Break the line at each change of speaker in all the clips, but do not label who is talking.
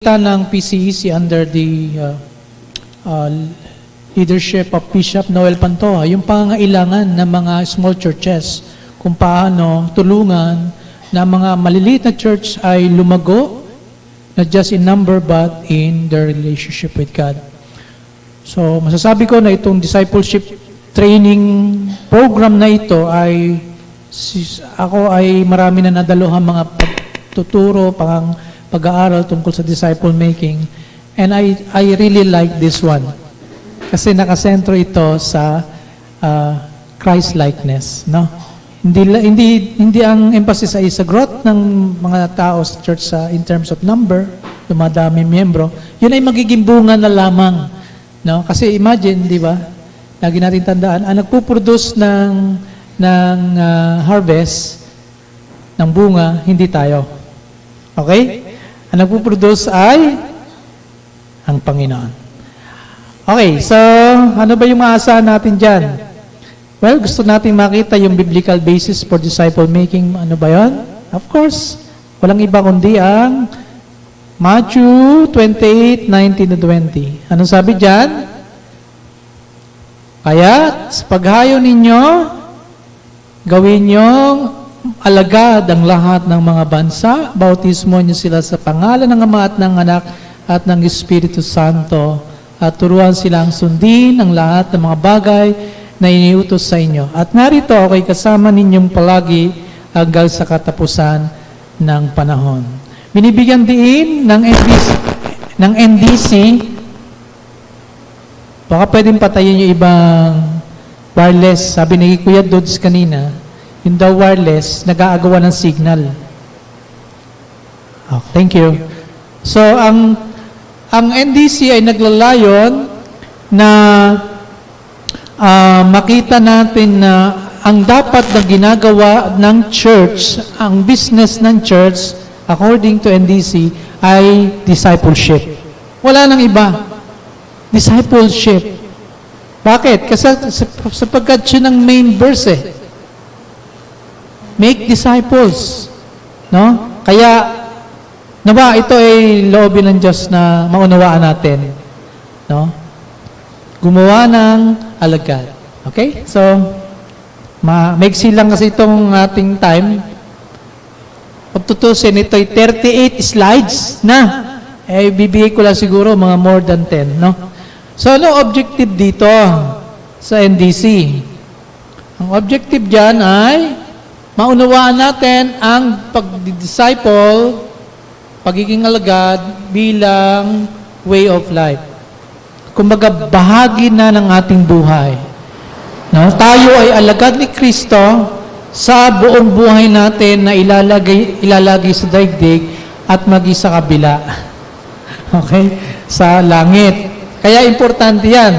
kita ng PCEC under the uh, leadership of Bishop Noel Pantoja, yung pangangailangan ng mga small churches, kung paano tulungan na mga maliliit na church ay lumago, not just in number but in their relationship with God. So, masasabi ko na itong discipleship training program na ito ay ako ay marami na nadaluhan mga pagtuturo, pag-aaral tungkol sa disciple making, and I really like this one. Kasi nakasentro ito sa Christ-likeness, no? Hindi ang emphasis ay sa growth ng mga tao sa church in terms of number, dumadami miyembro. Yun ay magiging bunga na lamang, no? Kasi imagine, di ba? Lagi natin tandaan, ang nagpo-produce ng harvest ng bunga, hindi tayo. Okay? Ang nagpo-produce ay ang Panginoon. Okay, so ano ba yung maasahan natin dyan? Well, gusto natin makita yung biblical basis for disciple making. Ano ba yun? Of course, walang iba kundi ang Matthew 28:19-20. Anong sabi dyan? Kaya sa paghayo ninyo, gawin niyong alagad ang lahat ng mga bansa, bautismo niyo sila sa pangalan ng Ama at ng Anak at ng Espiritu Santo, at turuan silang sundin ang lahat ng mga bagay na iniutos sa inyo. At narito ako'y kasama ninyong palagi hanggang sa katapusan ng panahon. Binibigyan din ng NDC, baka pwedeng patayin yung ibang wireless. Sabi ni Kuya Dudes kanina, yung daw wireless, nag-aagawa ng signal. Oh, thank you. So, ang NDC ay naglalayon na makita natin na ang dapat na ginagawa ng church, ang business ng church, according to NDC, ay discipleship. Wala nang iba. Discipleship. Bakit? Kasi sapagkat yun ang main verse eh. Make disciples. No? Kaya, nawa, ito ay loobin ng Diyos na maunawaan natin. No? Gumawa ng alagad. Okay? So, maigsi lang kasi itong ating time. Pagtutusin, ito ay 38 slides na. Eh, bibigay ko lang siguro mga more than 10. No? So, ano objective dito sa NDC? Ang objective dyan ay maunawaan natin ang pag-disciple, pagiging alagad bilang way of life. Kumbaga, bahagi na ng ating buhay. No? Tayo ay alagad ni Kristo sa buong buhay natin na ilalagay sa daigdig at magi sa kabila. Okay? Sa langit. Kaya importante yan.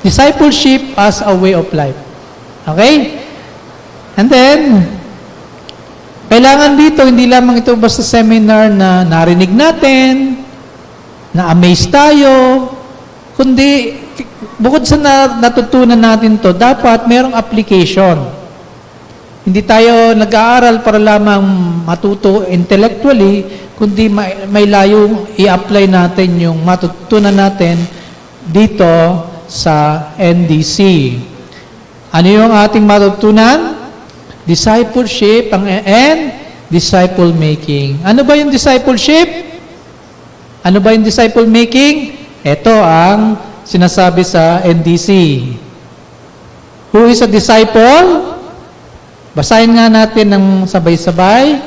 Discipleship as a way of life. Okay? And then, kailangan dito, hindi lamang ito basta seminar na narinig natin, na-amaze tayo, kundi, bukod sa natutunan natin to, dapat merong application. Hindi tayo nag-aaral para lamang matuto intellectually, kundi may layong i-apply natin yung matutunan natin dito sa NDC. Ano yung ating matutunan? Discipleship and disciple making. Ano ba yung discipleship? Ano ba yung disciple making? Ito ang sinasabi sa NDC. Who is a disciple? Basahin nga natin ng sabay-sabay.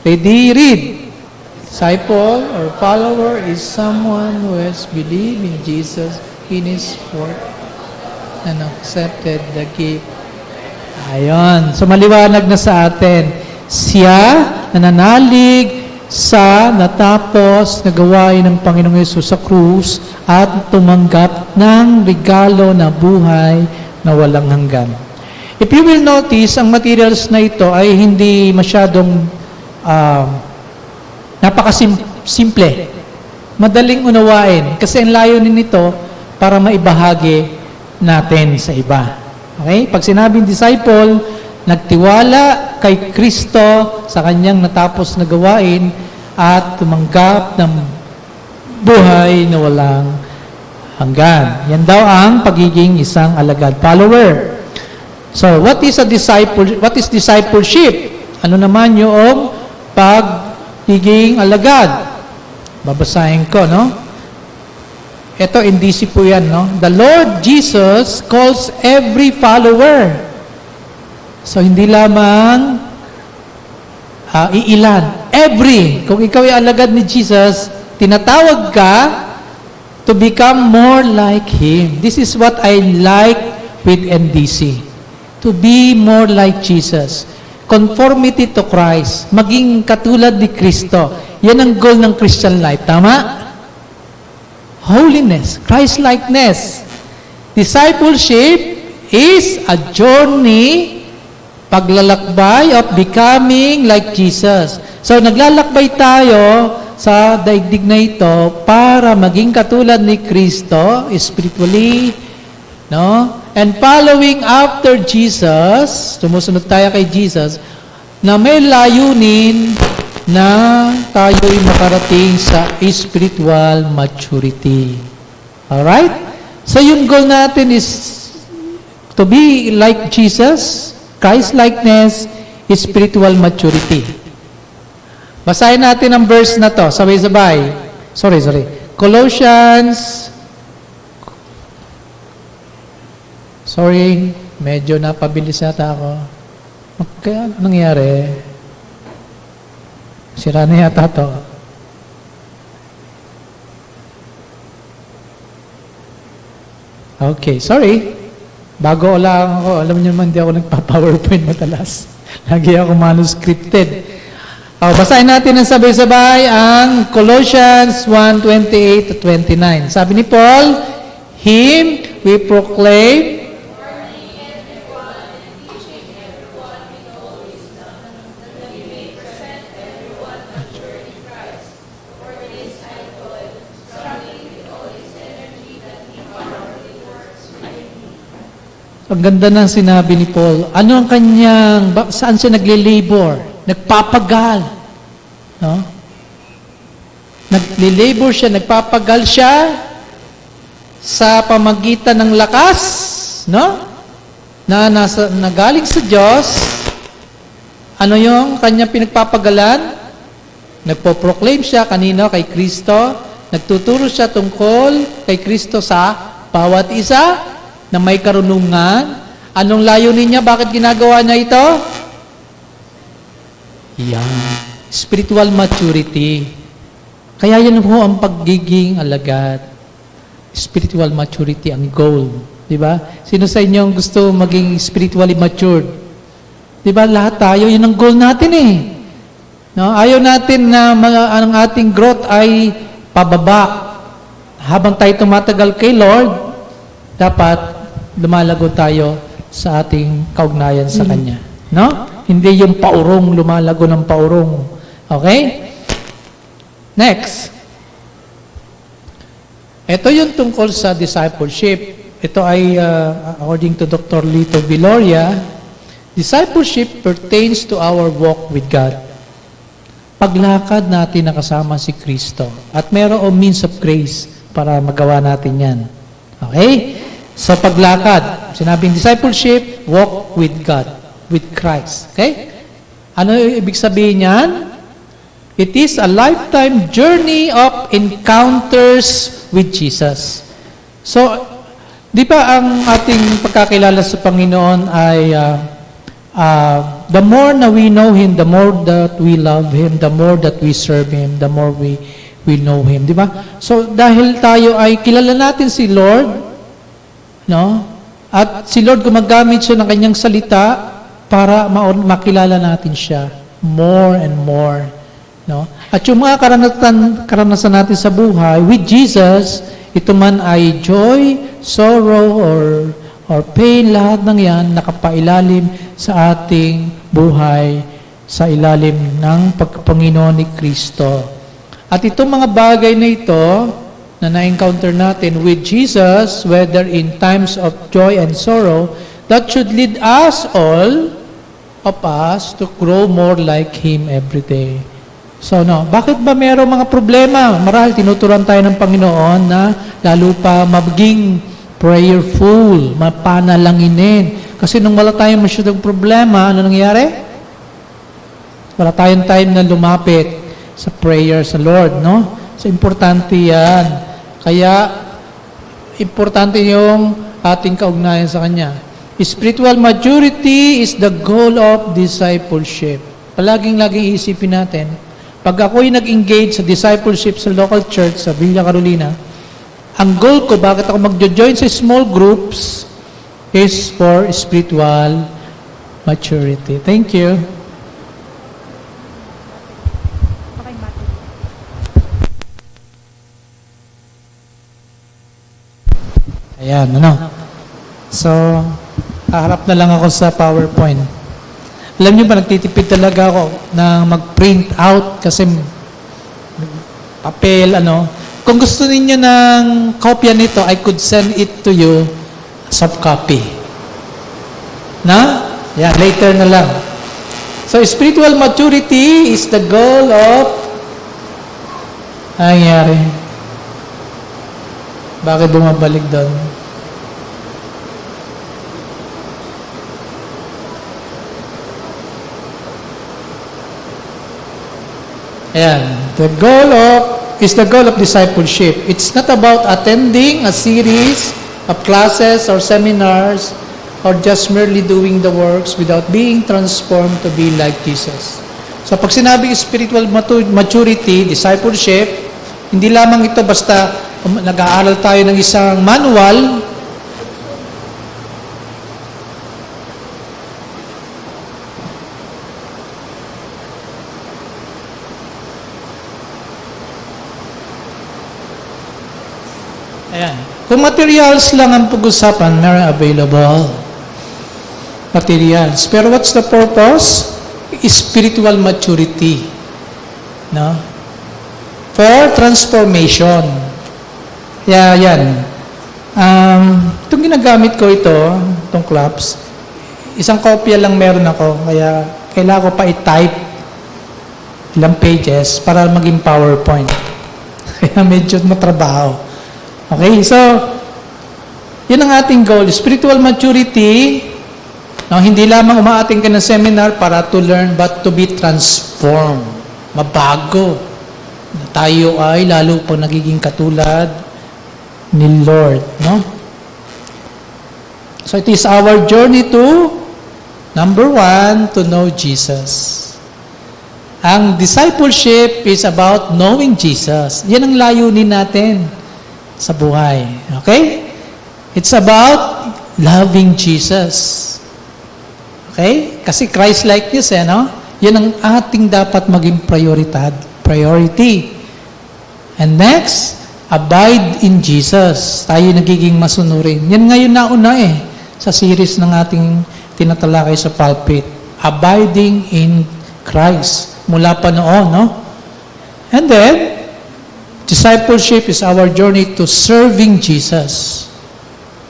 Ready? Read. Disciple or follower is someone who has believed in Jesus in His word and accepted the gift. Ayon. So maliwanag na sa atin. Siya nananalig sa natapos na gawain ng Panginoong Yesus sa krus at tumanggap ng regalo na buhay na walang hanggan. If you will notice, ang materials na ito ay hindi masyadong napakasimple. Madaling unawain. Kasi ang layunin nito para maibahagi natin sa iba. Okay? Pag sinabing disciple, nagtiwala kay Kristo sa kanyang natapos na gawain at tumanggap ng buhay na walang hanggan. Yan daw ang pagiging isang alagad, follower. So, what is discipleship? Ano naman yung pagiging alagad? Babasahin ko, no? Ito, NDC po yan, no? The Lord Jesus calls every follower. So, hindi lamang iilan. Every. Kung ikaw ay alagad ni Jesus, tinatawag ka to become more like Him. This is what I like with NDC. To be more like Jesus. Conformity to Christ. Maging katulad ni Kristo. Yan ang goal ng Christian life. Tama? Holiness. Christ-likeness. Discipleship is a journey, paglalakbay of becoming like Jesus. So, naglalakbay tayo sa daigdig na ito para maging katulad ni Kristo, spiritually, no? And following after Jesus, sumusunod tayo kay Jesus, na may layunin na tayo'y makarating sa spiritual maturity. Alright? So, yung goal natin is to be like Jesus, Christ-likeness, spiritual maturity. Basahin natin ang verse na to. Sabay-sabay. Sorry. Colossians. Sorry, medyo napabilis yata ako. Kaya nangyari? Sira na yata to. Okay, sorry. Bago lang ako, alam niyo naman, di ako nagpa-PowerPoint madalas. Lagi ako manuscripted. Basahin natin ng sabay-sabay ang Colossians 1:28 to 29. Sabi ni Paul, Him we proclaim, ang ganda ng sinabi ni Paul. Ano ang kanyang, saan siya nagle-labor? Nagpapagal. No? Nagle-labor siya, nagpapagal siya sa pamagitan ng lakas, no? Na nagaling sa Diyos. Ano yung kanyang pinagpapagalan? Nagpo-proclaim siya kanino? Kay Kristo. Nagtuturo siya tungkol kay Kristo sa bawat isa na may karunungan. Anong layunin niya? Bakit ginagawa niya ito? Yan. Spiritual maturity. Kaya yan po ang pagiging alagad. Spiritual maturity ang goal. Diba? Sino sa inyo ang gusto maging spiritually matured? Diba? Lahat tayo, yun ang goal natin eh. No? Ayaw natin na ang ating growth ay pababa. Habang tayo tumatagal kay Lord, dapat lumalago tayo sa ating kaugnayan sa Kanya. No? Hindi yung paurong, lumalago ng paurong. Okay? Next. Ito yung tungkol sa discipleship. Ito ay, according to Dr. Lito Viloria, discipleship pertains to our walk with God. Paglakad natin na kasama si Kristo. At mayroong means of grace para magawa natin yan. Okay? Sa paglakad, sinabing discipleship, walk with God, with Christ. Okay? Ano yung ibig sabihin niyan? It is a lifetime journey of encounters with Jesus. So, di ba ang ating pagkakilala sa Panginoon ay the more na we know Him, the more that we love Him, the more that we serve Him, the more we know Him. Di ba? So, dahil tayo ay kilala natin si Lord, no? At si Lord gumagamit siya ng kanyang salita para makilala natin siya more and more, no? At yung mga karanasan natin sa buhay with Jesus, ito man ay joy, sorrow, or pain, lahat ng yan nakapailalim sa ating buhay sa ilalim ng pagpanginoon ni Kristo. At itong mga bagay na ito na na-encounter natin with Jesus, whether in times of joy and sorrow, that should lead us, all of us, to grow more like Him every day. So, bakit ba mayroong mga problema? Marahil tinuturuan tayo ng Panginoon na lalo pa maging prayerful, mapanalanginin. Kasi nung wala tayong masyadong problema, ano nangyayari? Wala tayong time na lumapit sa prayer sa Lord, no? So, importante yan. Kaya, importante yung ating kaugnayan sa Kanya. Spiritual maturity is the goal of discipleship. Palaging-laging isipin natin, pag ako'y nag-engage sa discipleship sa local church, sa Villa Carolina, ang goal ko, bakit ako magjo-join sa small groups, is for spiritual maturity. Thank you. Ayan, So, haharap na lang ako sa PowerPoint. Alam niyo ba, nagtitipid talaga ako na mag-print out kasi papel, Kung gusto ninyo ng kopya nito, I could send it to you, soft copy. Yeah, later na lang. So, spiritual maturity is the goal of... nangyari? Bakit bumabalik doon? Ayan. The goal is the goal of discipleship. It's not about attending a series of classes or seminars or just merely doing the works without being transformed to be like Jesus. So pag sinabi spiritual maturity, discipleship, hindi lamang ito basta nag-aaral tayo ng isang manual. Ayan. Kung materials lang ang pag-usapan, meron available materials. Pero what's the purpose? Spiritual maturity. For transformation. Kaya yan. Itong ginagamit ko itong clubs, isang kopya lang meron ako, kaya kailangan ko pa i-type ilang pages para maging PowerPoint. Kaya medyo matrabaho. Okay, so, yun ang ating goal. Spiritual maturity, hindi lamang umaating ka ng seminar para to learn, but to be transformed. Mabago. Tayo ay lalo pang nagiging katulad ni Lord, So, it is our journey to, number 1, to know Jesus. Ang discipleship is about knowing Jesus. Yan ang layunin natin sa buhay. Okay? It's about loving Jesus. Okay? Kasi Christ-likeness, Yan ang ating dapat maging priority. And next, abide in Jesus. Tayo nagiging masunurin. Yan ngayon nauna sa series ng ating tinatalakay sa pulpit. Abiding in Christ. Mula pa noon, And then, discipleship is our journey to serving Jesus.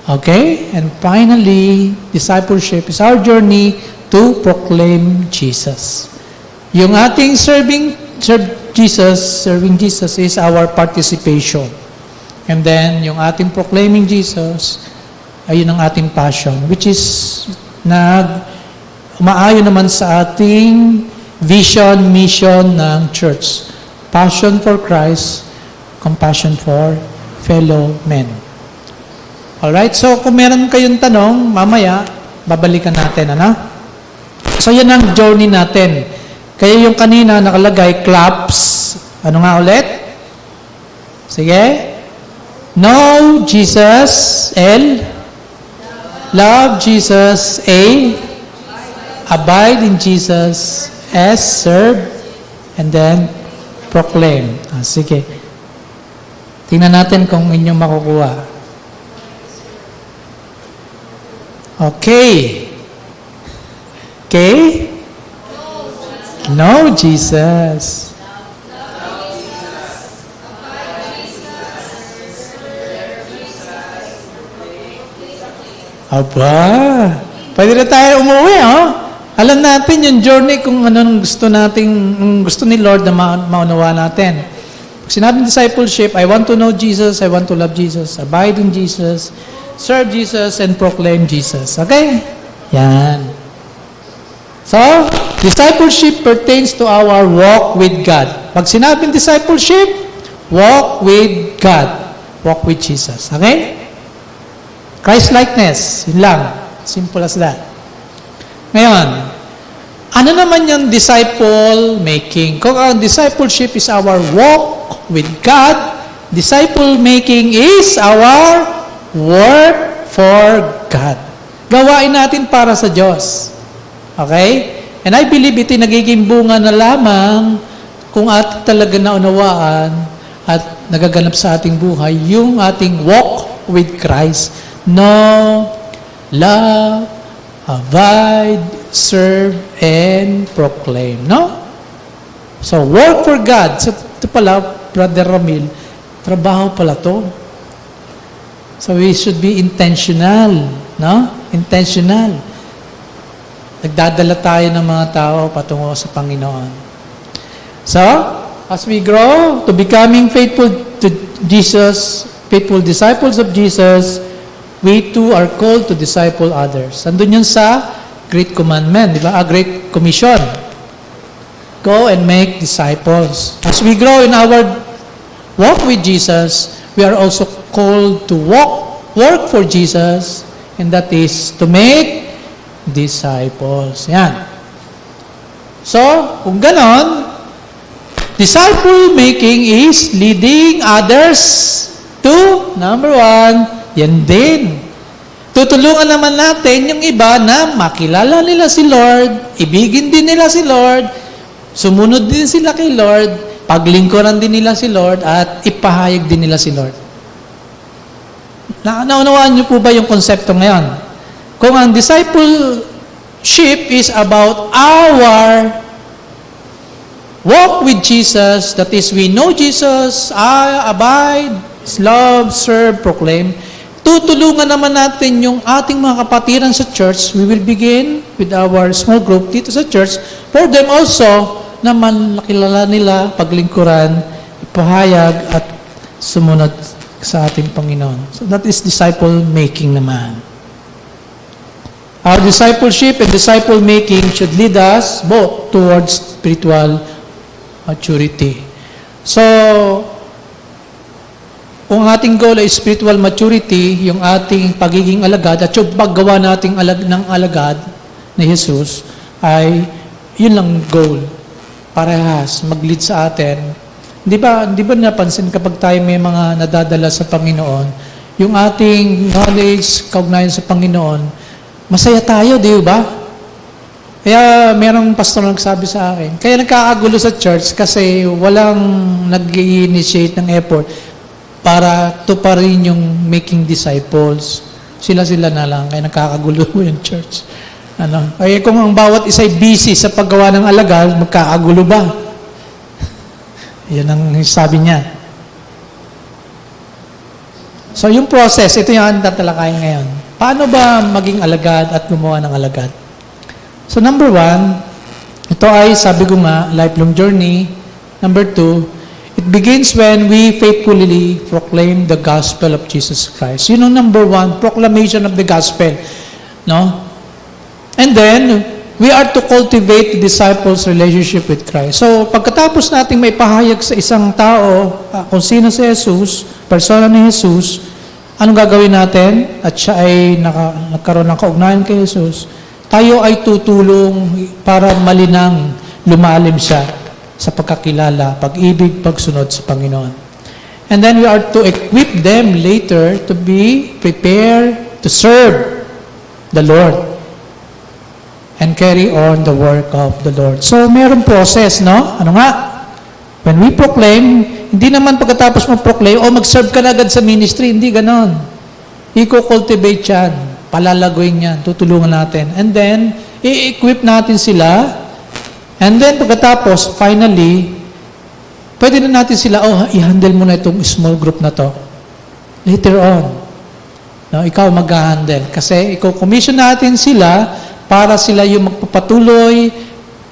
Okay? And finally, discipleship is our journey to proclaim Jesus. Yung ating serving Jesus is our participation. And then, yung ating proclaiming Jesus, ayun ang ating passion, which is umaayon naman sa ating vision, mission ng church. Passion for Christ, compassion for fellow men. Alright, so kung meron kayong tanong, mamaya, babalikan natin, So yan ang journey natin. Kaya yung kanina nakalagay, claps. Ano nga ulit? Sige. Know Jesus, L. Love Jesus, A. Abide in Jesus, S. Serve. And then, proclaim. Sige. Tingnan natin kung inyong makukuha. Okay. Okay? Know Jesus. Aba. Pwede na tayo umuwi, Alam natin yung journey kung anong gusto nating, gusto ni Lord na maunawa natin. Pag sinabing discipleship, I want to know Jesus, I want to love Jesus, abide in Jesus, serve Jesus, and proclaim Jesus. Okay? Yan. So, discipleship pertains to our walk with God. Pag sinabing discipleship, walk with God. Walk with Jesus. Okay? Christ-likeness. Yun lang. Simple as that. Ngayon, ano naman yung disciple making? Kung ang discipleship is our walk with God, disciple making is our work for God. Gawain natin para sa Diyos. Okay? And I believe ito nagiging bunga na lamang kung ating talaga naunawaan at nagaganap sa ating buhay yung ating walk with Christ. Know, love, abide, serve, and proclaim. No? So, work for God. So, ito pala, Brother Ramil, trabaho pala to. So, we should be intentional. No? Intentional. Nagdadala tayo ng mga tao patungo sa Panginoon. So, as we grow to becoming faithful to Jesus, faithful disciples of Jesus, we too are called to disciple others. Andun yun sa Great Commandment, di ba? Great Commission. Go and make disciples. As we grow in our walk with Jesus, we are also called to work for Jesus, and that is to make disciples. Yan. So, kung ganon, disciple making is leading others to, number 1, yan din. Tutulungan naman natin yung iba na makilala nila si Lord, ibigin din nila si Lord, sumunod din sila kay Lord, paglingkuran din nila si Lord, at ipahayag din nila si Lord. Naunawaan niyo po ba yung konsepto ngayon? Kung ang discipleship is about our walk with Jesus, that is, we know Jesus, abide, love, serve, proclaim, tutulungan naman natin yung ating mga kapatiran sa church. We will begin with our small group dito sa church for them also na makilala nila, paglingkuran, ipahayag, at sumunod sa ating Panginoon. So that is disciple making naman. Our discipleship and disciple making should lead us both towards spiritual maturity. So, kung ating goal ay spiritual maturity, yung ating pagiging alagad at yung paggawa nating ng alagad ni Jesus, ay yun lang goal. Parehas, mag-lead sa atin. Di ba napansin kapag tayo may mga nadadala sa Panginoon, yung ating knowledge, kaugnayan sa Panginoon, masaya tayo, di ba? Kaya merong pastor nagsabi sa akin, kaya nagkakagulo sa church kasi walang nag-initiate ng effort para tuparin yung making disciples. Sila na lang, kaya nagkakagulo yung church. Kaya kung ang bawat isa'y busy sa paggawa ng alagad, magkakagulo ba? Yan ang sabi niya. So yung process, ito yung tatalakayin ngayon. Paano ba maging alagad at gumawa ng alagad? So number 1, ito ay sabi ko nga, lifelong journey. Number 2, it begins when we faithfully proclaim the gospel of Jesus Christ. Yun ang number 1, proclamation of the gospel. No? And then, we are to cultivate the disciples' relationship with Christ. So, pagkatapos nating may pahayag sa isang tao kung sino si Jesus, persona ni Jesus, anong gagawin natin? At siya ay nagkaroon ng kaugnayan kay Jesus. Tayo ay tutulong para malinang lumalim siya sa pagkakilala, pag-ibig, pagsunod sa Panginoon. And then we are to equip them later to be prepared to serve the Lord and carry on the work of the Lord. So, mayroong process, no? Ano nga? When we proclaim, hindi naman pagkatapos mag-proclaim, mag-serve ka na agad sa ministry, hindi ganon. I-cultivate yan, palalagoyin yan, tutulungan natin. And then, i-equip natin sila. And then, pagkatapos, finally, pwede na natin sila, i-handle mo na itong small group na to. Later on, no, ikaw mag-handle. Kasi, i-commission natin sila para sila yung magpapatuloy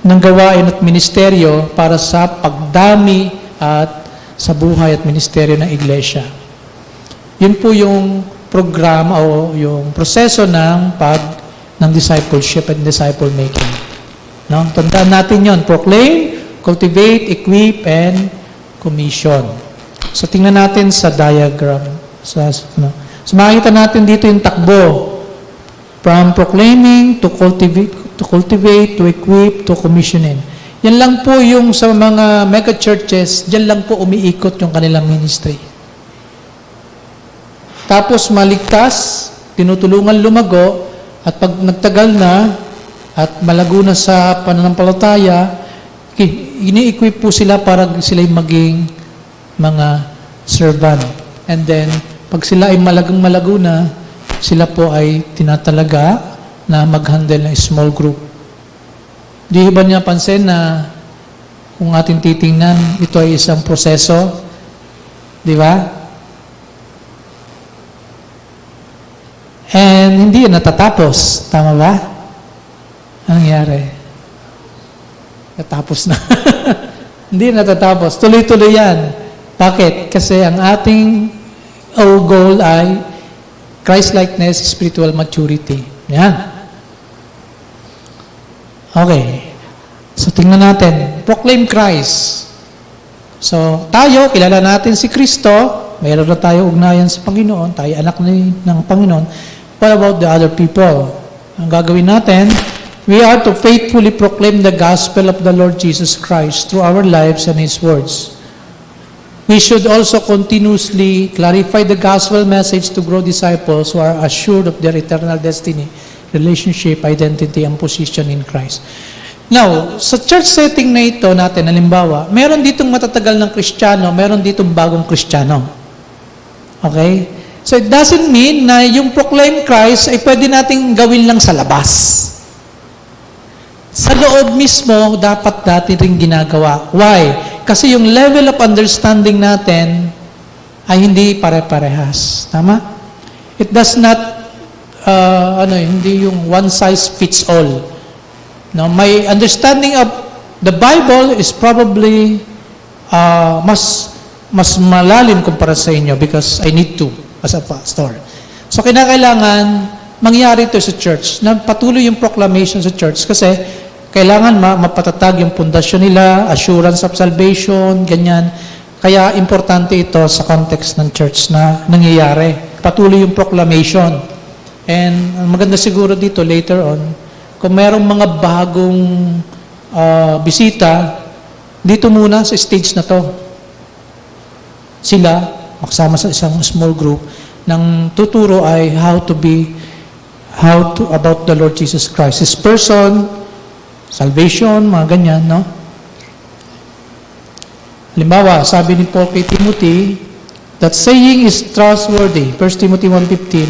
ng gawain at ministeryo para sa pagdami at sa buhay at ministeryo ng iglesia. Yun po yung programa o yung proseso ng discipleship and disciple making. No? Tandaan natin yon: proclaim, cultivate, equip, and commission. So tingnan natin sa diagram. So makikita natin dito yung takbo. From proclaiming to cultivate, to equip, to commissioning. Yan lang po yung sa mga mega churches, dyan lang po umiikot yung kanilang ministry. Tapos maligtas, tinutulungan lumago, at pag nagtagal na, at malago na sa pananampalataya, ini-equip po sila para sila maging mga servant. And then, pag sila ay malago na, sila po ay tinatalaga na mag-handle ng small group. Di ba niya pansin na kung ating titingnan, ito ay isang proseso? Di ba? And hindi yan natatapos. Tama ba? Anong nangyari? Natapos na. Hindi natatapos. Tuloy-tuloy yan. Bakit? Kasi ang ating goal ay Christ-likeness, spiritual maturity. Yan. Okay. So, tingnan natin. Proclaim Christ. So, tayo, kilala natin si Kristo. Mayroon na tayo ugnayan sa Panginoon. Tayo anak ng Panginoon. What about the other people? Ang gagawin natin, we are to faithfully proclaim the gospel of the Lord Jesus Christ through our lives and His words. We should also continuously clarify the gospel message to grow disciples who are assured of their eternal destiny, relationship, identity, and position in Christ. Now, sa church setting na ito natin, halimbawa, meron ditong matatagal ng Kristiyano, meron ditong bagong Kristiyano. Okay? So it doesn't mean na yung proclaim Christ ay pwede nating gawin lang sa labas. Sa loob mismo, dapat natin rin ginagawa. Why? Kasi yung level of understanding natin ay hindi pare-parehas. Tama? It does not, hindi yung one size fits all. No, my understanding of the Bible is probably mas malalim kumpara sa inyo because I need to as a pastor. So, kinakailangan mangyari ito sa church, na patuloy yung proclamation sa church kasi kailangan mapatatag yung pundasyon nila, assurance of salvation, ganyan. Kaya importante ito sa context ng church na nangyayari. Patuloy yung proclamation. And maganda siguro dito later on, kung merong mga bagong bisita, dito muna sa stage na to. Sila, makasama sa isang small group, nang tuturo ay about the Lord Jesus Christ. His person, salvation, mga ganyan, no? Halimbawa, sabi ni Paul kay Timothy, that saying is trustworthy, 1 Timothy 1:15,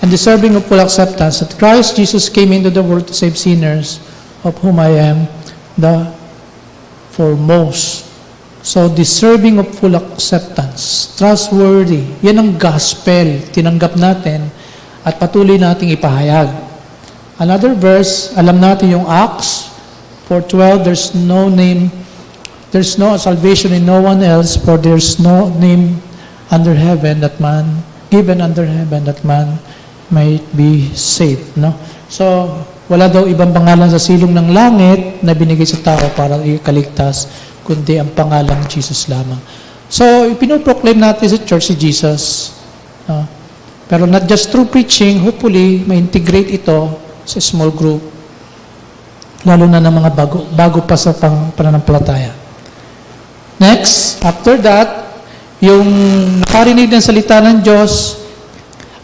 and deserving of full acceptance, that Christ Jesus came into the world to save sinners, of whom I am the foremost. So, deserving of full acceptance, trustworthy, yan ang gospel, tinanggap natin, at patuloy nating ipahayag. Another verse, alam natin yung Acts 4:12, there's no salvation in no one else, for there's no name under heaven given under heaven that man might be saved. No? So, wala daw ibang pangalan sa silong ng langit na binigay sa tao para ikaligtas, kundi ang pangalang Jesus lamang. So, ipinoproclaim natin sa church si Jesus. No? Pero not just through preaching, hopefully, ma-integrate ito sa small group, lalo na ng mga bago pa sa pananampalataya. Next, after that, yung nakarinig ng salita ng Diyos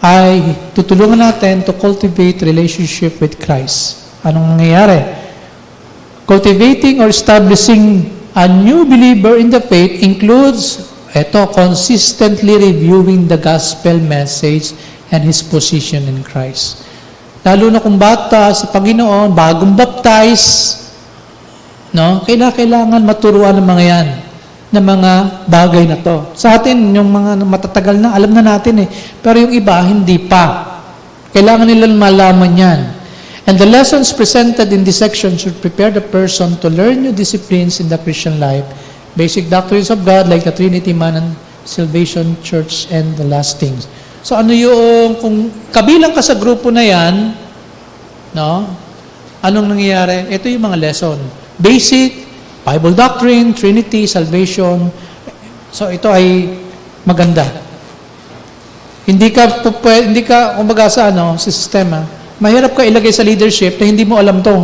ay tutulungan natin to cultivate relationship with Christ. Anong nangyayari? Cultivating or establishing a new believer in the faith includes consistently reviewing the gospel message and his position in Christ. Lalo na kung bata sa Panginoon, bagong baptize, no? Kailangan maturuan ng mga yan, ng mga bagay na to. Sa atin, yung mga matatagal na, alam na natin eh. Pero yung iba, hindi pa. Kailangan nilang malaman yan. And the lessons presented in this section should prepare the person to learn new disciplines in the Christian life, basic doctrines of God like the Trinity, man, and salvation, church, and the last things. So ano yung, kung kabilang ka sa grupo na yan, no? Anong nangyayari? Ito yung mga lesson. Basic, Bible doctrine, Trinity, salvation. So ito ay maganda. Hindi ka kumbaga sa sistema, mahirap ka ilagay sa leadership na hindi mo alam to.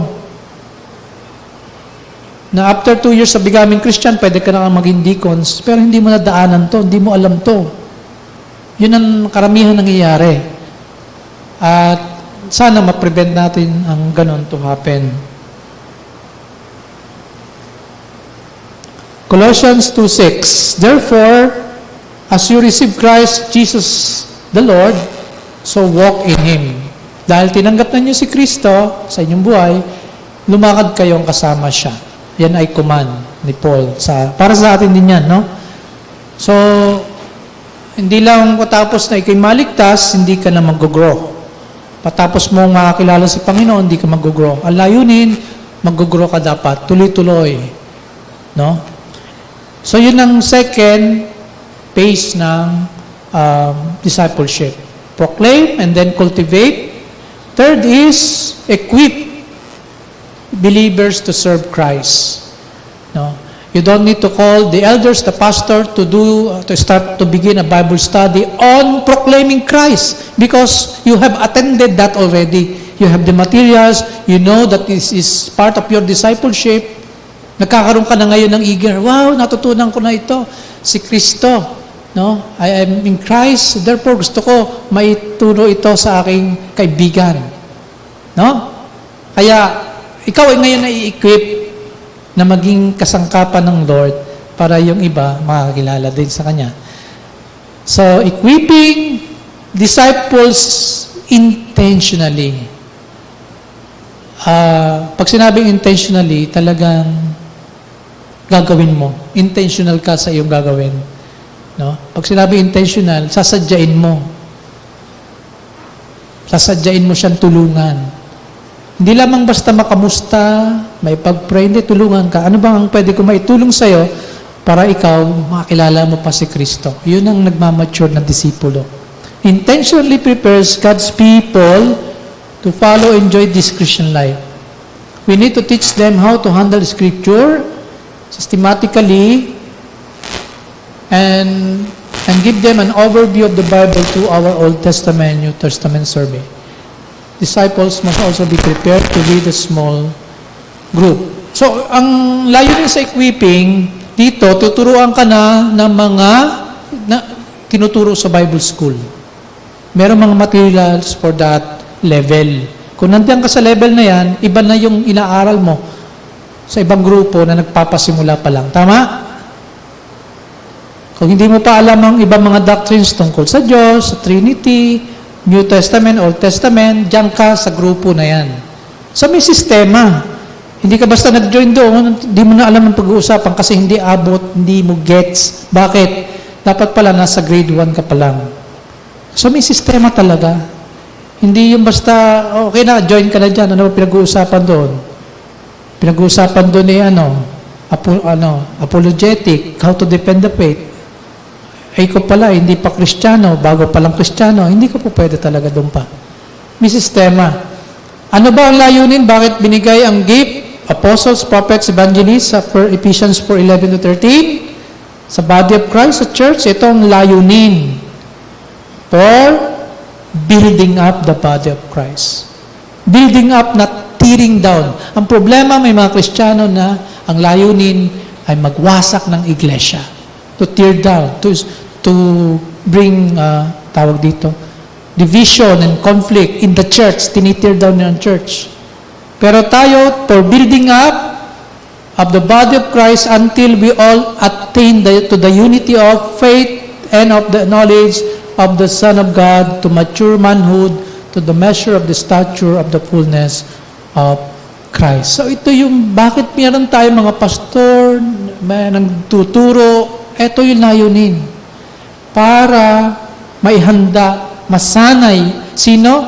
Na after 2 years of becoming Christian, pwede ka na maging deacons, pero hindi mo nadaanan to, hindi mo alam to. Yun ang karamihan nangyayari. At sana ma-prevent natin ang ganon to happen. Colossians 2:6, therefore, as you receive Christ Jesus the Lord, so walk in Him. Dahil tinanggap na niyo si Kristo sa inyong buhay, lumakad kayong kasama siya. Yan ay command ni Paul. Para sa atin din yan, no? So, hindi lang patapos na ikay maligtas, hindi ka na mag-grow. Patapos mong makakilala si Panginoon, hindi ka mag-grow. Ang layunin, mag-grow ka dapat. Tuloy-tuloy. No? So, yun ang second phase ng discipleship. Proclaim and then cultivate. Third is equip believers to serve Christ. No? You don't need to call the elders, the pastor to begin a Bible study on proclaiming Christ because you have attended that already. You have the materials, you know that this is part of your discipleship. Nagkakaroon ka na ngayon ng eager, wow, natutunan ko na ito, si Kristo. No? I am in Christ, therefore gusto ko maituro ito sa aking kaibigan. No? Kaya, ikaw ay ngayon na i-equip na maging kasangkapan ng Lord para yung iba makakilala din sa Kanya. So, equipping disciples intentionally. Pag sinabing intentionally, talagang gagawin mo. Intentional ka sa iyong gagawin. No? Pag sinabi intentional, sasadyain mo. Sasadyain mo siyang tulungan. Hindi lamang basta makamusta, may pag-pray, hindi, tulungan ka. Ano bang ang pwede ko maitulong sa'yo para ikaw makakilala mo pa si Kristo? Yun ang nagmamature na disipulo. Intentionally prepares God's people to follow and enjoy this Christian life. We need to teach them how to handle Scripture systematically and give them an overview of the Bible through our Old Testament and New Testament survey. Disciples must also be prepared to lead a small group. So, ang layunin sa equipping, dito, tuturuan ka na ng mga tinuturo sa Bible School. Meron mga materials for that level. Kung nandiyan ka sa level na yan, iba na yung inaaral mo sa ibang grupo na nagpapasimula pa lang. Tama? Kung hindi mo pa alam ang ibang mga doctrines tungkol sa Diyos, sa Trinity, New Testament, Old Testament, diyan ka sa grupo na yan. So may sistema. Hindi ka basta nag-join doon, hindi mo na alam ang pag-uusapan kasi hindi abot, hindi mo gets. Bakit? Dapat pala nasa grade 1 ka pa lang. So may sistema talaga. Hindi yung basta, okay na, join ka na dyan. Ano ba pinag-uusapan doon? Pinag-uusapan doon apologetic, how to defend the faith. Ay ko pala, hindi pa Kristiyano, bago palang Kristiyano, hindi ko po pwede talaga doon pa. May sistema. Ano ba ang layunin? Bakit binigay ang gift? Apostles, prophets, evangelists, sa Ephesians 4:11-13, sa body of Christ, sa church, ito ang layunin. For building up the body of Christ. Building up, not tearing down. Ang problema, may mga Kristiyano na ang layunin ay magwasak ng iglesia. To tear down, to bring, tawag dito, division and conflict in the church, tinitear down ng church. Pero tayo, for building up of the body of Christ until we all attain to the unity of faith and of the knowledge of the Son of God, to mature manhood, to the measure of the stature of the fullness of Christ. So ito yung, bakit meron tayo mga pastor, may nagtuturo, ito yung layunin. Para maihanda, masanay, sino?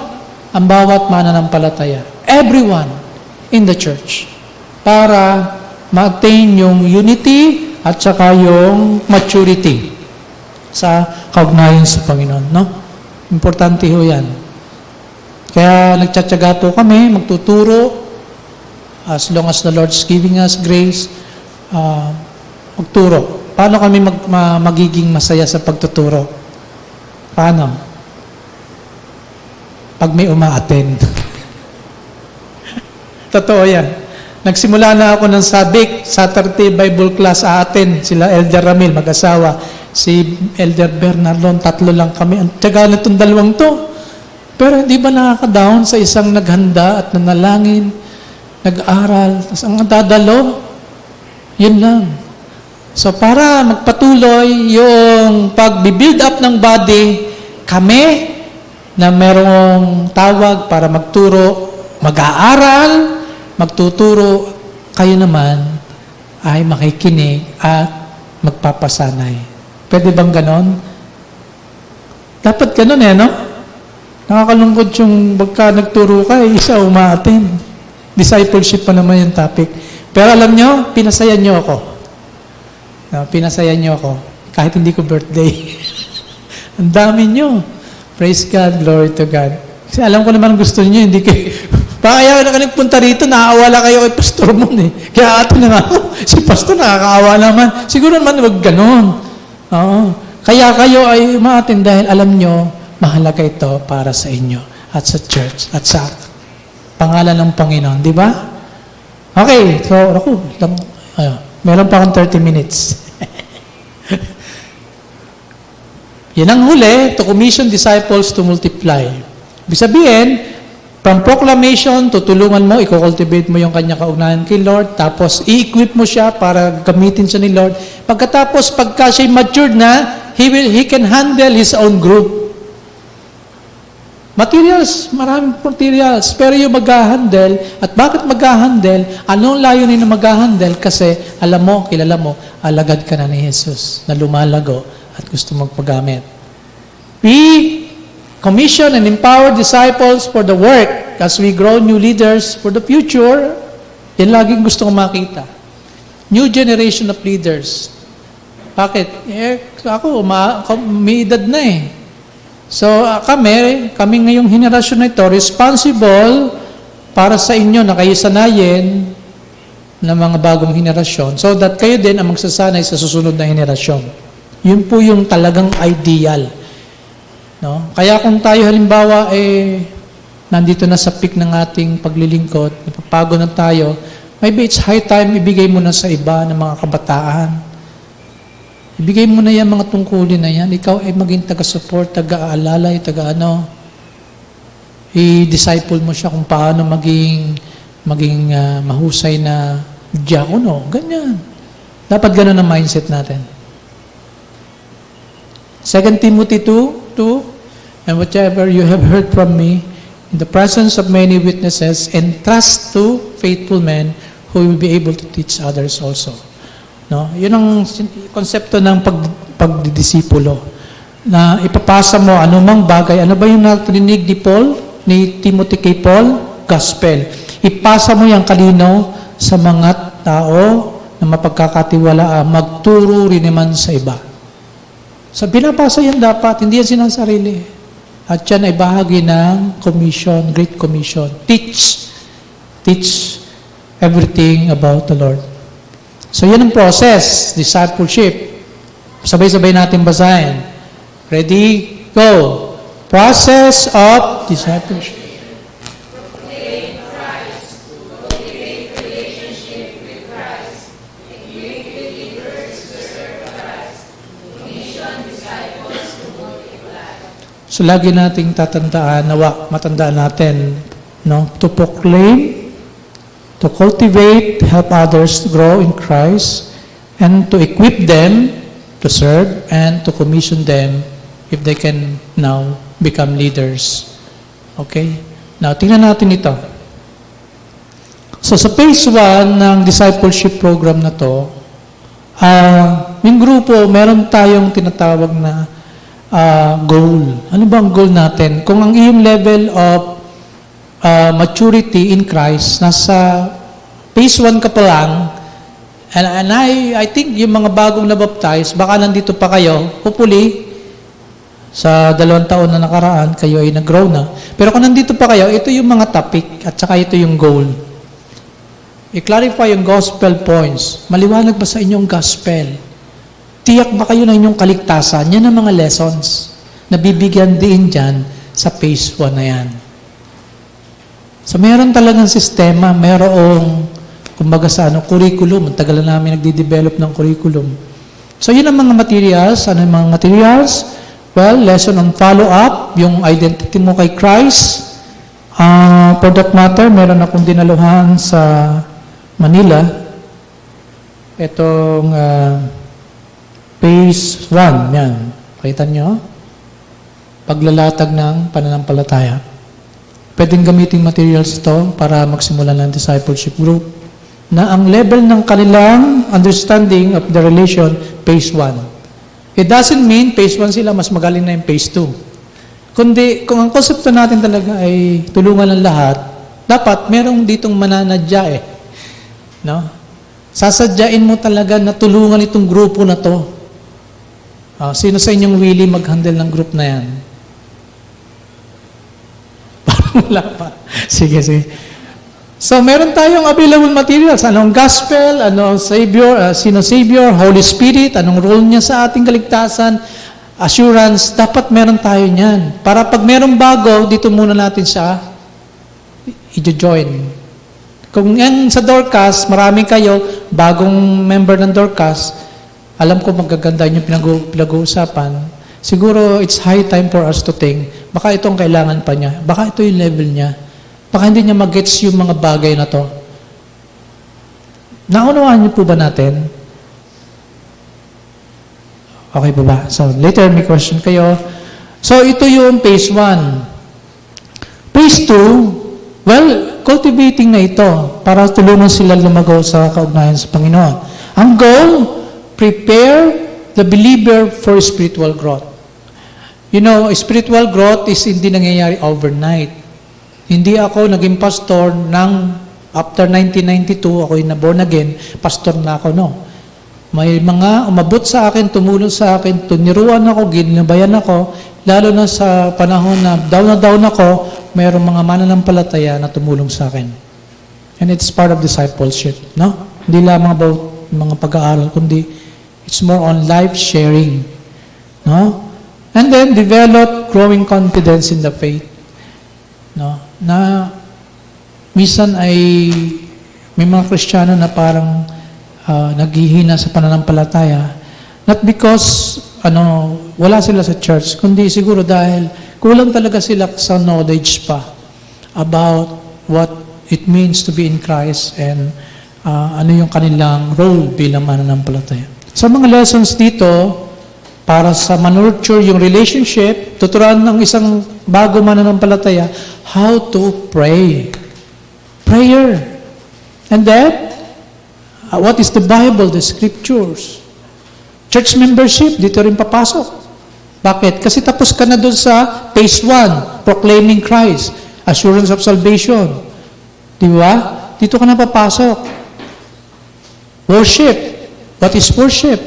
Ang bawat mananampalataya. everyone in the church para ma-attain yung unity at saka yung maturity sa kaugnayan sa Panginoon. No? Importante ho yan. Kaya nagtsatsaga po kami, magtuturo, as long as the Lord's giving us grace, magturo. Paano kami magiging masaya sa pagtuturo? Paano? Pag may uma-attend. Totoo yan. Nagsimula na ako ng Sabik, Saturday Bible class attend. Sila Elder Ramil, mag-asawa. Si Elder Bernardon, 3 lang kami. Ang tiyaga na itong 2 to. Pero hindi ba nakaka-down sa isang naghanda at nanalangin, nag-aral, tapos ang dadalo, yun lang. So para magpatuloy yung pag-build up ng body, kami na merong tawag para magturo, mag-aaral, magtuturo, kayo naman ay makikinig at magpapasanay. Pwede bang ganon? Dapat ganon no? Nakakalungkot yung pagka nagturo ka, isa umaatin. Discipleship pa naman yung topic. Pero alam nyo, pinasayan nyo ako. No, pinasayan nyo ako. Kahit hindi ko birthday. Ang dami nyo. Praise God, glory to God. Kasi alam ko naman gusto nyo, hindi kayo... Kaya na nagpunta rito, naaawala kayo kay Pastor Mon eh. Kaya ato na nga ako, si Pastor nakakaawa naman. Siguro naman huwag ganon. Oo. Kaya kayo ay umaatin dahil alam nyo, mahalaga ito para sa inyo at sa church at sa pangalan ng Panginoon. Di ba? Okay. So, meron pa akong 30 minutes. Yan ang huli, to commission disciples to multiply. Ibig sabihin, from proclamation, tutulungan mo, i-cultivate mo yung kanyang kaugnayan kay Lord, tapos i-equip mo siya para gamitin siya ni Lord. Pagkatapos, pagka siya matured na, he can handle his own group. Materials, maraming materials, pero yung mag-handle, at bakit mag-handle, anong layunin na mag-handle? Kasi, alam mo, kilala mo, alagad ka na ni Jesus, na lumalago at gusto magpagamit. We commission and empower disciples for the work as we grow new leaders for the future. Yan laging gusto kong makita. New generation of leaders. Bakit? Ako, may edad na eh. So, kami ngayong henerasyon na ito, responsible para sa inyo na kayo sanayin ng mga bagong henerasyon so that kayo din ang magsasanay sa susunod na henerasyon. Yun po yung talagang ideal. No? Kaya kung tayo halimbawa nandito na sa peak ng ating paglilingkod, napapagod na tayo, maybe it's high time ibigay mo na sa iba ng mga kabataan. Ibigay mo na yan mga tungkulin na yan. Ikaw ay maging taga-support, taga-aalalay, taga-ano. I-disciple mo siya kung paano maging mahusay na diakono. Ganyan. Dapat ganun ang mindset natin. 2 Timothy 2, and whatever you have heard from me, in the presence of many witnesses, entrust to faithful men who will be able to teach others also. No? Yun ang konsepto ng pagdidisipulo. Na ipapasa mo anumang bagay. Ano ba yung narinig ni Timothy kay Paul? Gospel. Ipasa mo yung kalinaw sa mga tao na mapagkakatiwalaan, magturo rin naman sa iba. So, binabasa yan dapat, hindi yan sinasarili. At yan ay bahagi ng commission, Great Commission. Teach everything about the Lord. So, yan ang process, discipleship. Sabay-sabay natin basahin. Ready? Go. Process of discipleship. So, lagi nating tatandaan, matandaan natin, no? To proclaim, to cultivate, help others to grow in Christ, and to equip them to serve, and to commission them if they can now become leaders. Okay? Now, tingnan natin ito. So, sa phase 1 ng discipleship program na to, yung grupo, meron tayong tinatawag na goal. Ano ba ang goal natin? Kung ang iyong level of maturity in Christ, nasa phase 1 ka pa lang, and I think yung mga bagong nabaptize, baka nandito pa kayo, hopefully, sa 2 taon na nakaraan, kayo ay nag-grow na. Pero kung nandito pa kayo, ito yung mga topic, at saka ito yung goal. I-clarify yung gospel points. Maliwanag ba sa inyong gospel? Tiyak ba kayo ng inyong kaligtasan? Yan ang mga lessons na bibigyan din dyan sa phase 1 na yan. So, meron talagang sistema, merong, kumbaga sa curriculum. Ang tagal na namin nagde-develop ng curriculum. So, yun ang mga materials. Ano yung mga materials? Well, lesson on follow-up, yung identity mo kay Christ. For that matter, meron akong dinaluhan sa Manila. Itong phase 1, yan. Kita nyo? Paglalatag ng pananampalataya. Pwedeng gamitin materials ito para magsimula ng discipleship group na ang level ng kanilang understanding of the relation, phase 1. It doesn't mean phase 1 sila, mas magaling na yung phase 2. Kundi, kung ang konsepto natin talaga ay tulungan ng lahat, dapat merong ditong mananadya No? Sasadyain mo talaga na tulungan itong grupo na to. Sino sa inyong willing mag-handle ng group na yan? Parang wala pa. Sige. So, meron tayong available materials. Anong gospel, anong Savior, sino Savior, Holy Spirit, anong role niya sa ating kaligtasan, assurance, dapat meron tayo niyan. Para pag merong bago, dito muna natin siya i-join. Kung yan sa Dorcas, marami kayo, bagong member ng Dorcas, alam ko magaganda yung pinag-uusapan, siguro it's high time for us to think, baka itong kailangan pa niya, baka ito yung level niya, baka hindi niya mag-gets yung mga bagay na to. Naunawaan niyo po ba natin? Okay po ba? So, later may question kayo. So, ito yung phase 1. Phase 2, well, cultivating na ito para tulungan sila lumagaw sa kaugnayan sa Panginoon. Ang goal, prepare the believer for spiritual growth. You know, spiritual growth is hindi nangyayari overnight. Hindi ako naging pastor after 1992, ako yung na-born again, pastor na ako, no. May mga umabot sa akin, tumulong sa akin, tuniruan ako, ginabayan ako, lalo na sa panahon na down ako, mayroong mga mananampalataya na tumulong sa akin. And it's part of discipleship, no? Hindi lamang about mga pag-aaral, kundi it's more on life sharing, no? And then develop growing confidence in the faith, no? Na minsan ay may mga Kristiyano na parang naghihina sa pananampalataya, not because wala sila sa church, kundi siguro dahil kulang talaga sila sa knowledge pa about what it means to be in Christ and ano yung kanilang role bilang mananampalataya. Sa mga lessons dito, para sa manurture yung relationship, tuturuan ng isang bago mananampalataya how to pray. Prayer. And then, what is the Bible, the Scriptures? Church membership, dito rin papasok. Bakit? Kasi tapos ka na doon sa phase 1, proclaiming Christ, assurance of salvation. Di ba? Dito ka na papasok. Worship. What is worship?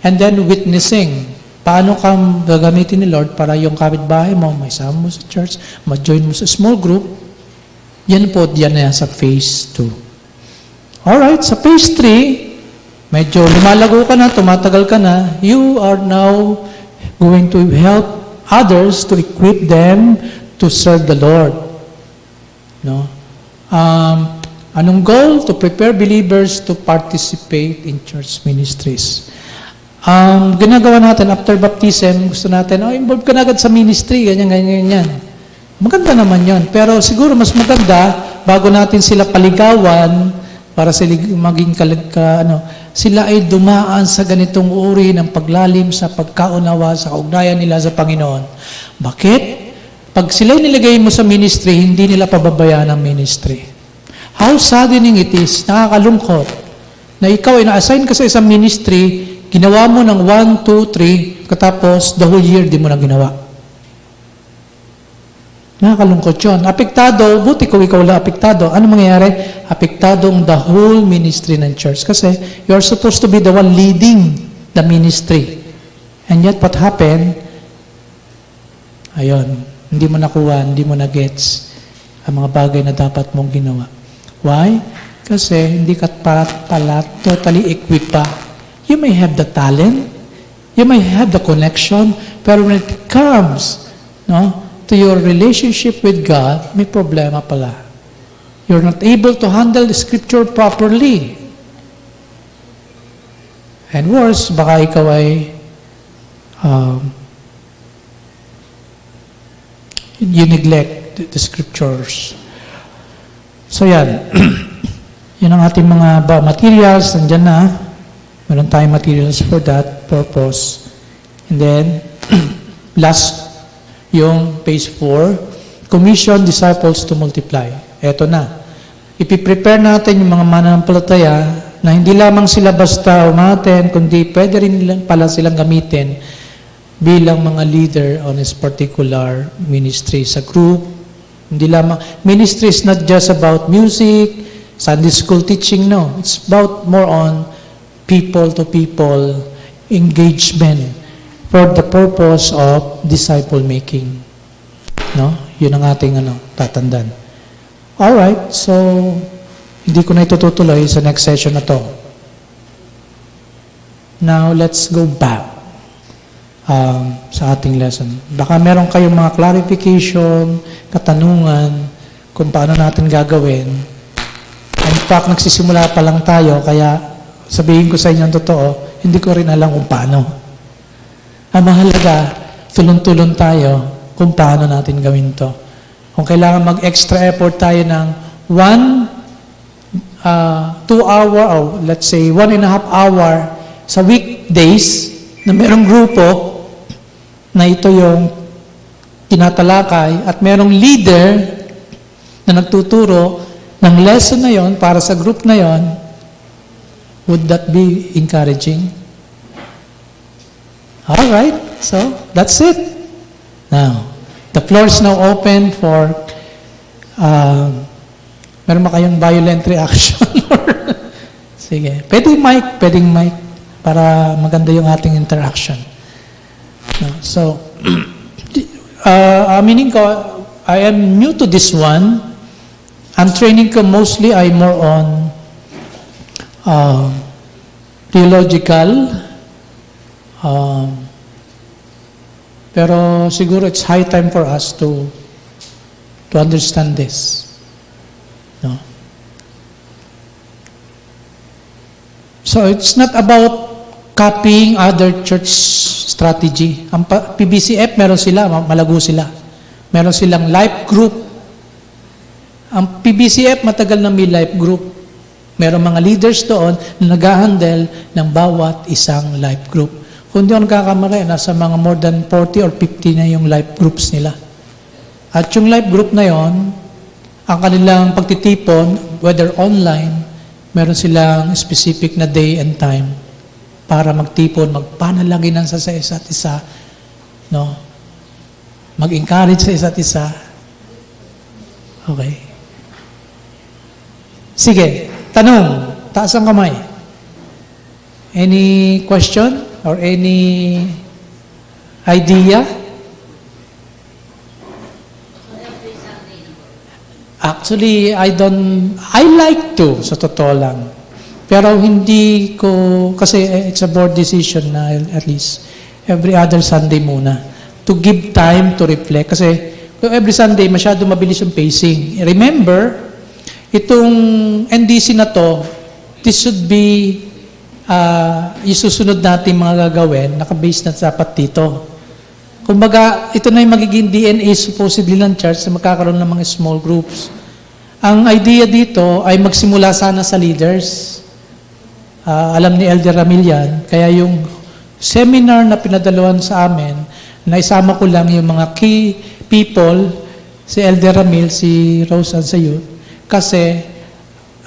And then witnessing. Paano ka gagamitin ni Lord para yung kapitbahay mo, may sama mo sa church, ma-join mo sa small group. Yan po, yan na yan sa phase 2. Alright, sa phase 3, medyo lumalago ka na, tumatagal ka na, you are now going to help others to equip them to serve the Lord. No? Anong goal? To prepare believers to participate in church ministries. Ginagawa natin after baptism, gusto natin, involved ka na agad sa ministry, ganyan. Maganda naman yon. Pero siguro mas maganda, bago natin sila paligawan, para sila maging sila ay dumaan sa ganitong uri ng paglalim sa pagkaunawa, sa kaugnayan nila sa Panginoon. Bakit? Pag sila nilagay mo sa ministry, hindi nila pababayaan ang ministry. How saddening it is, nakakalungkot, na ikaw ay na-assign ka sa isang ministry, ginawa mo ng 1, 2, 3, katapos the whole year di mo na ginawa. Nakakalungkot yun. Apektado, buti kung ikaw lang apektado. Ano mangyayari? Apektado ang the whole ministry ng church. Kasi you're supposed to be the one leading the ministry. And yet what happened? Ayun, hindi mo nakuha, hindi mo na-gets ang mga bagay na dapat mong ginawa. Why? Kasi hindi ka pala totally equipped pa. You may have the talent, you may have the connection, pero when it comes, to your relationship with God, may problema pala. You're not able to handle the scripture properly. And worse, baka ikaw ay you neglect the scriptures. So yan. Yan ang ating mga materials. Nandyan na. Meron tayong materials for that purpose. And then, last, yung page 4, commission disciples to multiply. Eto na. Ipiprepare natin yung mga mananampalataya na hindi lamang sila basta umaten, kundi pwede rin pala silang gamitin bilang mga leader on this particular ministry sa group. Hindi lamang, ministry is not just about music, Sunday school teaching, no. It's about more on people-to-people engagement for the purpose of disciple making. No? Yun ang ating tatandaan. Alright, so hindi ko na itutuloy sa next session na to. Now, let's go back sa ating lesson. Baka meron kayong mga clarification, katanungan, kung paano natin gagawin. In fact, nagsisimula pa lang tayo, kaya sabihin ko sa inyo ang totoo, hindi ko rin alam kung paano. Ang mahalaga, tulong-tulong tayo kung paano natin gawin to. Kung kailangan mag-extra effort tayo ng 2 hour, or let's say 1.5 hour sa weekdays na merong grupo na ito yung tinatalakay at merong leader na nagtuturo ng lesson na yon para sa group na yon, would that be encouraging? Alright, so that's it. Now, the floor is now open for meron ba kayong violent reaction? Sige. Pwedeng mic, para maganda yung ating interaction. No, so, meaning ko, I am new to this one. Ang training ko mostly ay more on theological, pero siguro it's high time for us to understand this. No? So it's not about copying other church strategy. Ang PBCF, meron sila, malago sila. Meron silang life group. Ang PBCF, matagal na may life group. Meron mga leaders doon na nag-handle ng bawat isang life group. Kung di ako nagkakamali, nasa mga more than 40 or 50 na yung life groups nila. At yung life group na yon, ang kanilang pagtitipon, whether online, meron silang specific na day and time para magtipon, magpanalaginan sa isa't isa, no? Mag-encourage sa isa't isa. Okay. Sige, tanong, taas ang kamay. Any question or any idea? Actually, I like to, sa totoo lang. Pero hindi ko, kasi it's a board decision na at least every other Sunday muna. To give time to reflect. Kasi every Sunday, masyado mabilis yung pacing. Remember, itong NDC na to, this should be isusunod natin mga gagawin, nakabase na dapat dito. Kumbaga, ito na yung magiging DNA supposedly ng church na magkakaroon ng mga small groups. Ang idea dito ay magsimula sana sa leaders. Alam ni Elder Ramil yan. Kaya yung seminar na pinadaluhan sa amin, na isama ko lang yung mga key people, si Elder Ramil, si Rose Ansayut, kasi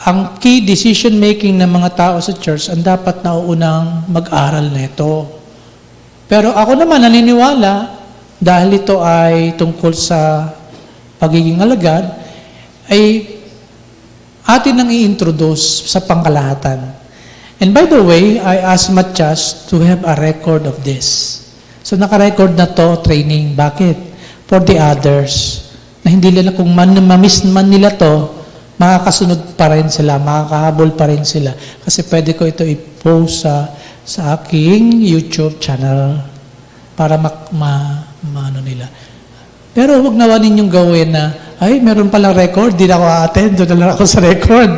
ang key decision making ng mga tao sa church ang dapat nauunang mag-aral nito. Pero ako naman naniniwala, dahil ito ay tungkol sa pagiging alagad, ay atin nang i-introduce sa pangkalahatan. And by the way, I asked Matias to have a record of this. So naka-record na to, training. Bakit? For the others. Na hindi nila, kung mamiss man nila to, makakasunod pa rin sila, makakahabol pa rin sila. Kasi pwede ko ito i-post sa aking YouTube channel para ano nila. Pero huwag nawa ninyong gawin na, ay, meron palang record, di na ako a-attend, doon na lang ako sa record.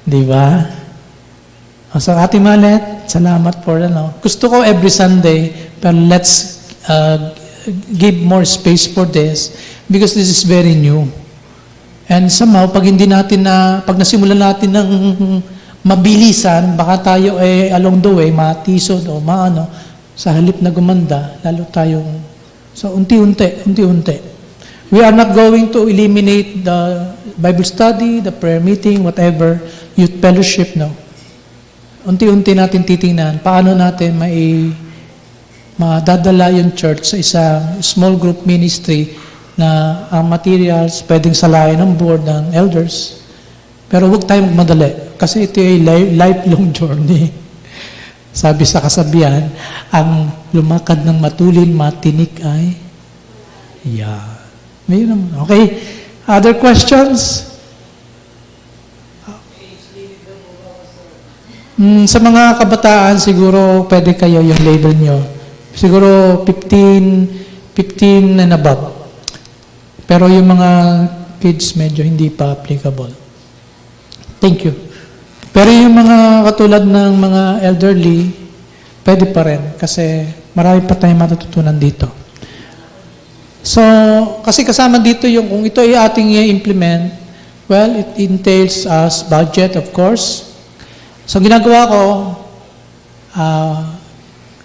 Di ba? So, Ate Malet, salamat for, gusto ko every Sunday, pero let's give more space for this because this is very new. And somehow, pag nasimulan natin ng mabilisan, baka tayo along the way, matisod o sa halip na gumanda, lalo tayong, so unti-unti. We are not going to eliminate the Bible study, the prayer meeting, whatever, youth fellowship, no. Unti-unti natin titingnan, paano natin madadala yung church sa isang small group ministry na ang materials pwedeng salayan ng board ng elders. Pero huwag tayong magmadali kasi ito ay lifelong journey. Sabi sa kasabihan, ang lumakad ng matulin, matinik ay mayroon. Okay. Other questions? Sa mga kabataan, siguro pwede kayo yung label nyo. Siguro 15 and above. Pero yung mga kids, medyo hindi pa applicable. Thank you. Pero yung mga katulad ng mga elderly, pwede pa rin kasi marami pa tayong matututunan dito. So, kasi kasama dito yung kung ito ay ating i-implement, well, it entails us budget, of course. So, ginagawa ko,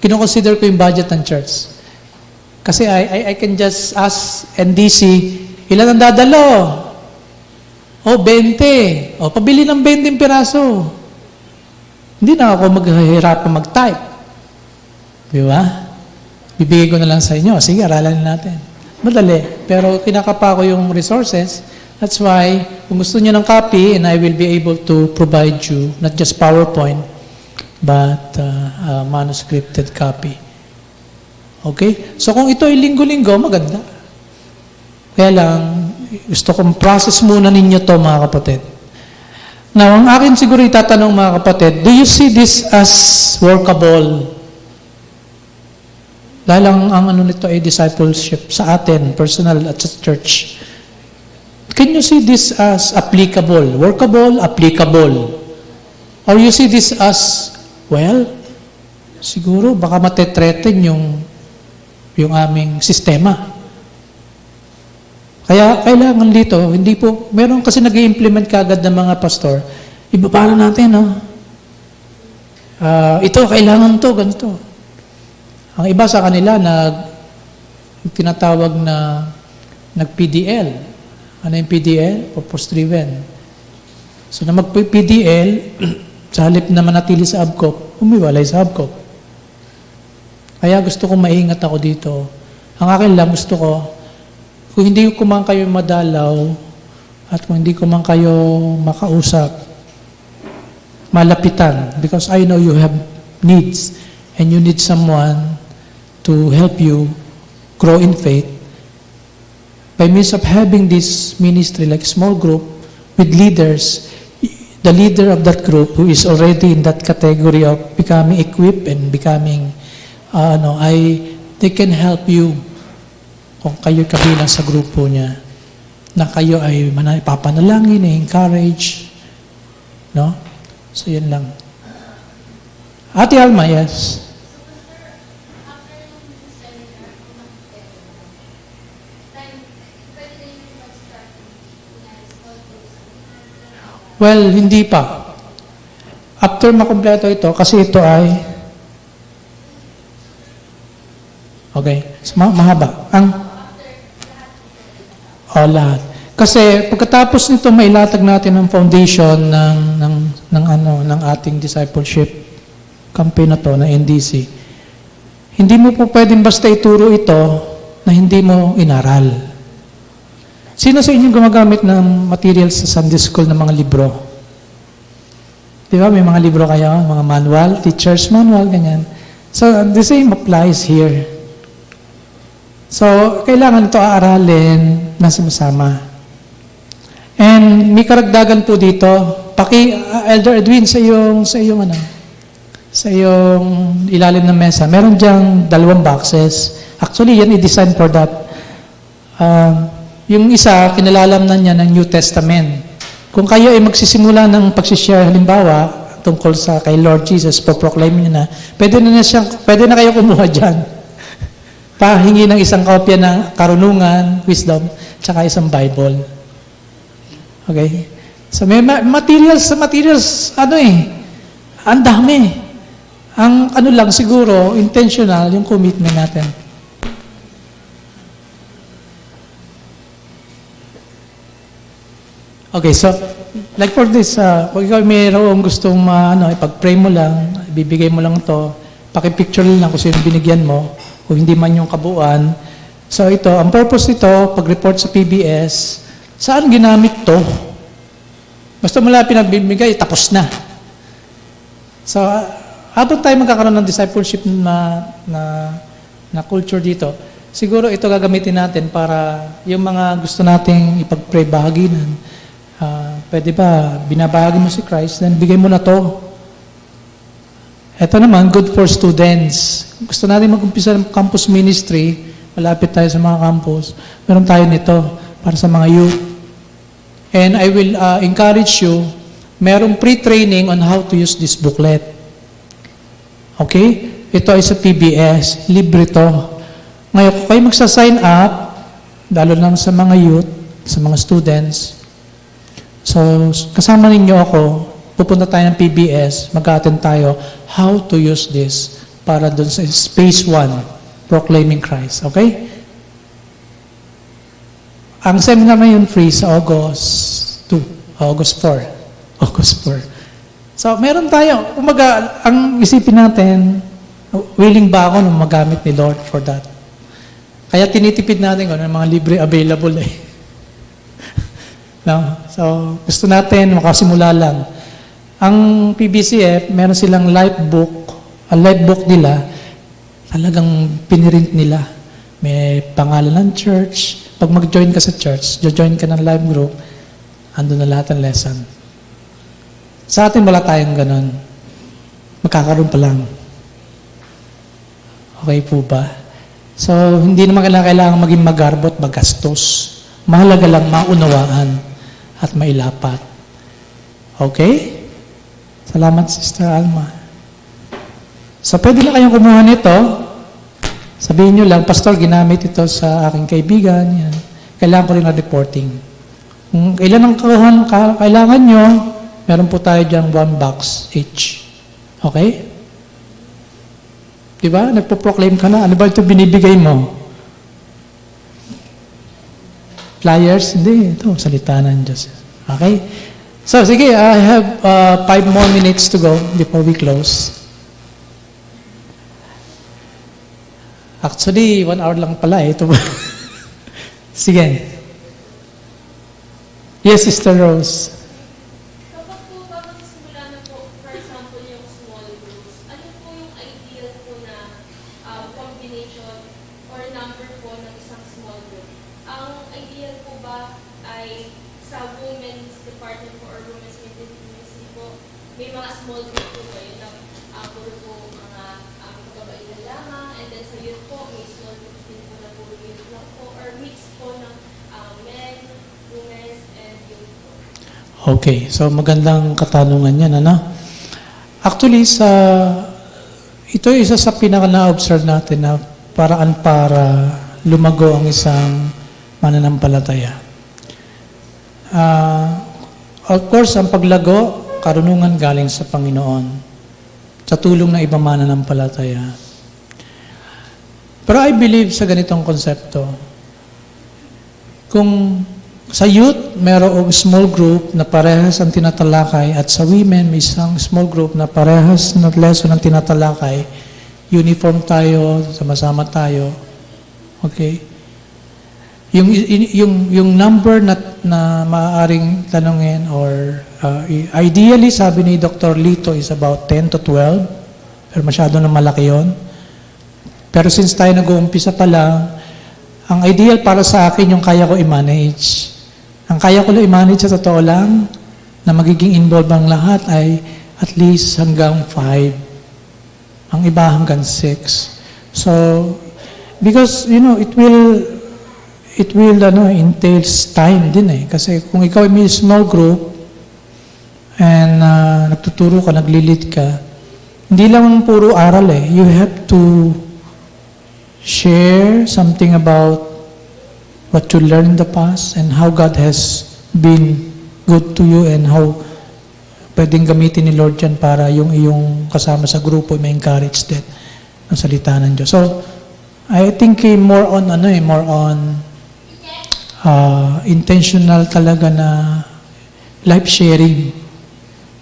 kinoconsider ko yung budget ng church. Kasi I can just ask NDC, ilan ang dadalo? 20. Pabili ng 20 piraso. Hindi na ako maghihirapan mag-type. Di ba? Bibigay ko na lang sa inyo. Sige, aralan natin. Madali. Pero kinakapa ko yung resources. That's why, kung gusto niyo ng copy, and I will be able to provide you, not just PowerPoint, but a manuscripted copy. Okay? So kung ito ay linggo-linggo, maganda. Kaya lang, gusto kong process muna ninyo to mga kapatid. Now, ang akin siguro itatanong mga kapatid, do you see this as workable? Dahil ang nito ay discipleship sa atin, personal at sa church. Can you see this as applicable? Workable, applicable? Or you see this as, well, siguro baka matetreten yung aming sistema. Kaya kailangan dito, hindi po, meron kasi nag-i-implement kagad ng mga pastor, ibaba na natin, ito, kailangan to, ganito. Ang iba sa kanila, tinatawag na nag-PDL. Ano yung PDL? Purpose-driven. So, na mag-PDL, sa halip na manatili sa ABCOP, umiwalay sa ABCOP. Kaya gusto kong maingat ako dito. Ang akin lang, gusto ko, kung hindi ko man kayo madalaw, at kung hindi ko man kayo makausap, malapitan, because I know you have needs, and you need someone to help you grow in faith, by means of having this ministry like small group with leaders, the leader of that group who is already in that category of becoming equipped and becoming, they can help you kung kayo kabilang sa grupo niya, na kayo ay papanalangin, encourage, no? So, yun lang. Ate Alma, yes. Well, hindi pa. After makumpleto ito, kasi ito ay okay, mahaba. Lahat. Kasi pagkatapos nito mailatag natin ang foundation ng ating discipleship campaign na to, na NDC. Hindi mo po pwedeng basta ituro ito na hindi mo inaral. Sino sa inyo gumagamit ng materials sa Sunday School ng mga libro? Di ba? May mga libro kayo, mga manual, teacher's manual, ganyan. So, the same applies here. So, kailangan ito aaralin na sama-sama. And may karagdagan po dito. Elder Edwin, sa iyong ilalim ng mesa, meron diyang 2 boxes. Actually, yan i-design for that. Yung isa, kinalalam na niya ng New Testament. Kung kayo ay magsisimula ng pagsishare, halimbawa, tungkol sa kay Lord Jesus, pro-proclaim niyo na, pwede na kayo kumuha dyan. Pahingi ng isang kopya ng karunungan, wisdom, tsaka isang Bible. Okay? So may materials, ang dami. Ang lang siguro, intentional, yung commitment natin. Okay, so, like for this, kung ikaw mayroong gustong ipag-pray mo lang, ibibigay mo lang to, pakipicture lang kung sino binigyan mo, kung hindi man yung kabuuan. So ito, ang purpose nito, pag-report sa PBS, saan ginamit to? Basta mula pinagbibigay, tapos na. So, habang tayo magkakaroon ng discipleship na culture dito, siguro ito gagamitin natin para yung mga gusto nating ipag-pray bahaginan. Pwede ba, binabahagi mo si Christ, then bigay mo na to. Ito naman, good for students. Gusto natin mag-umpisa ng campus ministry, malapit tayo sa mga campus, meron tayo nito para sa mga youth. And I will encourage you, merong pre-training on how to use this booklet. Okay? Ito ay sa PBS, libre to. Ngayon, kung kayo magsa-sign up, lalo lang sa mga youth, sa mga students, so, kasama ninyo ako, pupunta tayo ng PBS, mag-attend tayo, how to use this para dun sa Space 1, Proclaiming Christ. Okay? Ang seminar na yun free sa August 4. So, meron tayo. Umaga, ang isipin natin, willing ba ako na magamit ni Lord for that? Kaya tinitipid natin kung ano mga libre available eh. No? So, gusto natin makasimula lang. Ang PBCF, meron silang life book. Ang life book nila, talagang pinirint nila. May pangalan ng church. Pag mag-join ka sa church, join ka ng live group, andun na lahat ng lesson. Sa atin, wala tayong ganun. Magkakaroon pa lang. Okay po ba? So, hindi naman kailangan maging magarbot, magastos. Mahalaga lang maunawaan at mailapat. Okay? Salamat, Sister Alma. So, pwede na kayong kumuha nito. Sabihin nyo lang, Pastor, ginamit ito sa aking kaibigan. Yan. Kailangan ko rin na reporting. Kung ilan ang kailangan nyo, meron po tayo dyan 1 box each. Okay? Diba? Nagpo-proclaim ka na. Ano ba ito binibigay mo? Flyers? Hindi. Ito, salita ng Diyos. Okay? So, sige, I have 5 more minutes to go before we close. Actually, 1 hour lang pala eh. Ito. Sige. Yes, Sister Rose.
Kapag po ba magsisimula na po, for example, yung small groups, ano po yung ideal po na combination or number po ng isang small group? Ang ideal po ba ay sa women's department po or women's ministry po, may mga small group po ba yun na puro po mga kababaihan lamang, and then sa youth po, may small group din po na puro youth lang po, or mix po ng men, women, and youth po.
Okay, so magandang katanungan yan, ano? Actually, ito isa sa pinaka-na-observe natin na paraan para lumago ang isang mananampalataya. Of course, ang paglago, karunungan galing sa Panginoon sa tulong ng ibang mananampalataya. Pero I believe sa ganitong konsepto. Kung sa youth, mayroong small group na parehas ang tinatalakay at sa women, may isang small group na parehas na lesson ang tinatalakay, uniform tayo, sama-sama tayo. Okay? yung number na maaaring tanungin or ideally, sabi ni Dr. Lito, is about 10 to 12. Pero masyado na malaki yon. Pero since tayo nag-uumpisa pa lang, ang ideal para sa akin yung kaya ko i-manage. Ang kaya ko lang i-manage sa totoo lang, na magiging involved ang lahat ay at least hanggang 5. Ang iba hanggang 6. So, because, it will entails time din eh. Kasi kung ikaw ay may small group, and nagtuturo ka, naglilid ka, hindi lang puro aral eh. You have to share something about what you learned in the past and how God has been good to you and how pwedeng gamitin ni Lord yan para yung iyong kasama sa grupo may encourage din ng salita ng Diyos. So, I think more on intentional talaga na life sharing.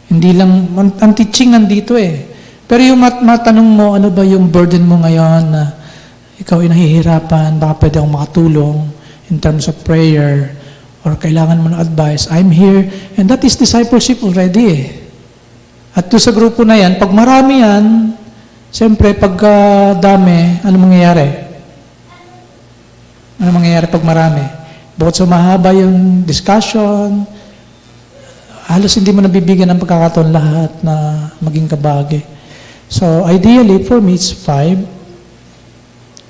Hindi lang, ang teaching nandito eh. Pero yung matanong mo, ano ba yung burden mo ngayon na ikaw ay nahihirapan, baka pwede akong makatulong in terms of prayer or kailangan mo ng advice, I'm here. And that is discipleship already eh. At doon sa grupo na yan, pag marami yan, siyempre pag dami, ano mangyayari? Ano mangyayari pag marami? Bukod sa mahaba yung discussion, halos hindi mo nabibigyan ng pagkakataon lahat na maging kabagi. So, ideally, for me, it's 5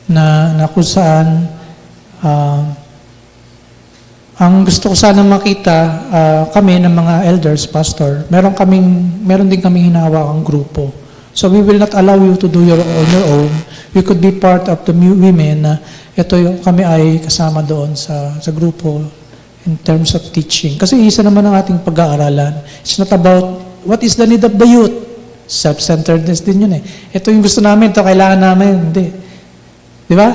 na kung saan ang gusto ko sana makita kami ng mga elders, pastor, meron din kaming hinahawakang grupo. So, we will not allow you to do on your own. We could be part of the women na kami ay kasama doon sa grupo in terms of teaching. Kasi isa naman ang ating pag-aaralan. It's not about what is the need of the youth. Self-centeredness din yun eh. Ito yung gusto namin, ito kailangan namin. Hindi. Di ba?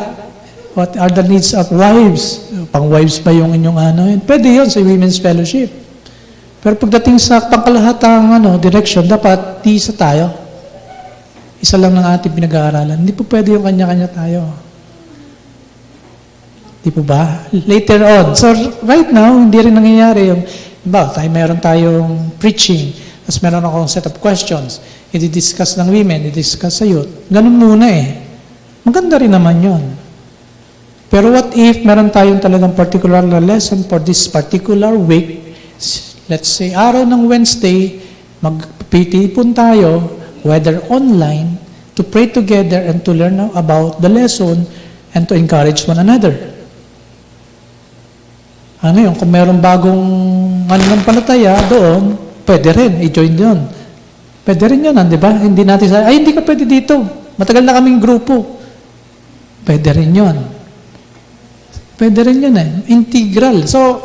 What are the needs of wives? Pang-wives ba yung inyong ano? Pwede yun sa Women's Fellowship. Pero pagdating sa pangkalahatang direction, dapat isa tayo. Isa lang ng ating pinag-aaralan. Hindi po pwede yung kanya-kanya tayo. Di po ba? Later on. So, right now, hindi rin nangyayari yung, meron tayong preaching, tapos meron akong set of questions, i-discuss ng women, i-discuss sa youth. Ganun muna eh. Maganda rin naman yon. Pero what if meron tayong talagang particular na lesson for this particular week, let's say, araw ng Wednesday, magpitipon tayo, whether online, to pray together and to learn about the lesson and to encourage one another. Ano yun? Kung meron bagong mananampalataya doon, pwede rin, i-join doon. Pwede rin yun, di ba? Hindi natin hindi ka pwede dito. Matagal na kaming grupo. Pwede rin yun. Pwede rin yun eh. Integral. So,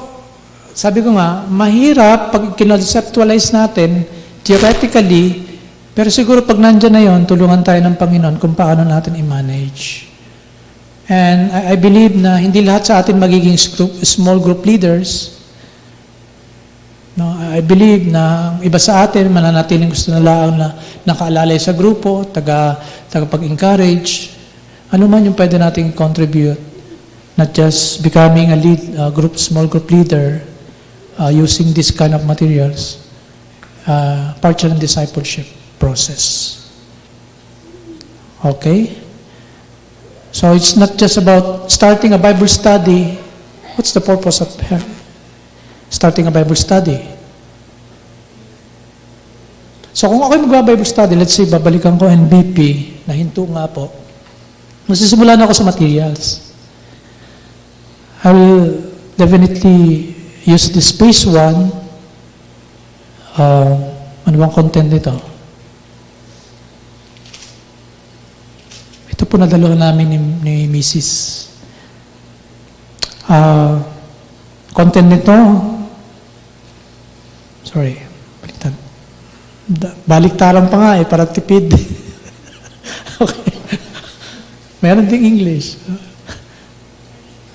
sabi ko nga, mahirap pag kinonceptualize natin, theoretically, pero siguro pag nandyan na yun, tulungan tayo ng Panginoon kung paano natin i-manage. And I believe na hindi lahat sa atin magiging small group leaders. No, I believe na iba sa atin, mananatiling gusto na lang na nakaalalay sa grupo, tagapag-encourage, ano man yung pwede nating contribute. Not just becoming a small group leader, using this kind of materials, part ng discipleship process. Okay? So it's not just about starting a Bible study. What's the purpose of starting a Bible study? So kung ako'y mag-Bible study, let's say, babalikan ko NBP, nahinto nga po, masisimulan ako sa materials. I will definitely use this phase 1. Ano bang content nito? Ito po nadalawa namin ni Mrs. Content nito, sorry, baliktaran pa nga para tipid. Okay. Meron ding English.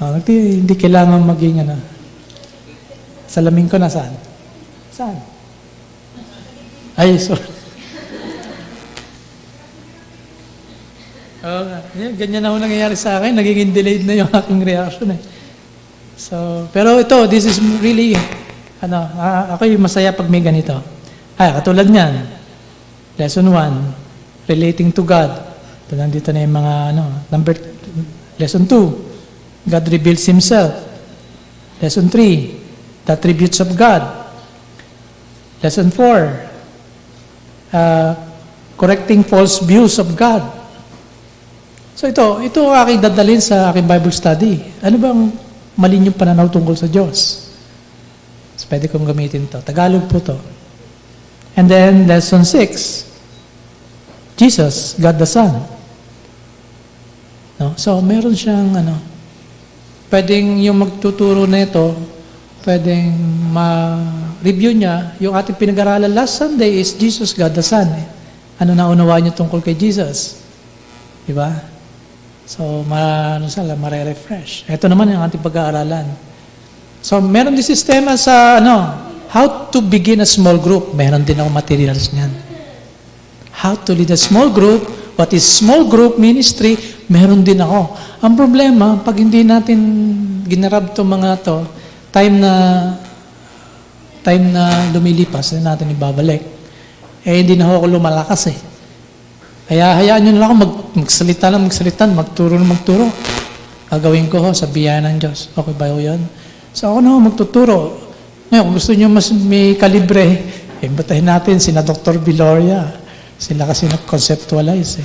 Hindi kailangan maging salamin ko na saan? Saan? Ay, sorry. Ganyan na ho nangyayari sa akin. Nagiging delayed na yung aking reaction eh. So, pero ito, this is really, ako'y masaya pag may ganito. Katulad niyan, lesson 1, relating to God. Ito nandito na yung mga, lesson 2, God reveals Himself. Lesson 3, the attributes of God. Lesson 4, correcting false views of God. So ito ang aking dadalhin sa aking Bible study. Ano bang mali niyong pananaw tungkol sa Diyos? So, pwede kong gamitin to. Tagalog po to. And then, lesson 6, Jesus, God the Son. No? So, meron siyang, pwedeng yung magtuturo na ito, pwedeng ma-review niya, yung ating pinag-aralan last Sunday is Jesus, God the Son. Ano na unawa niyo tungkol kay Jesus? Diba? So, mare-refresh. Ito naman yung ating pag-aaralan. So, meron din sistema sa, how to begin a small group. Meron din ako materials niyan. How to lead a small group, what is small group ministry, meron din ako. Ang problema, pag hindi natin ginarab itong mga to, time na lumilipas, na natin ibabalik. Hindi na ako lumalakas Kaya hayaan nyo na lang ako magsalita, magturo. Gagawin ko sa biyaya ng Diyos. Okay ba yun? So ako na magtuturo. Ngayon, kung gusto nyo mas may kalibre, imbatahin natin sina Dr. Viloria. Sila kasi nag-conceptualize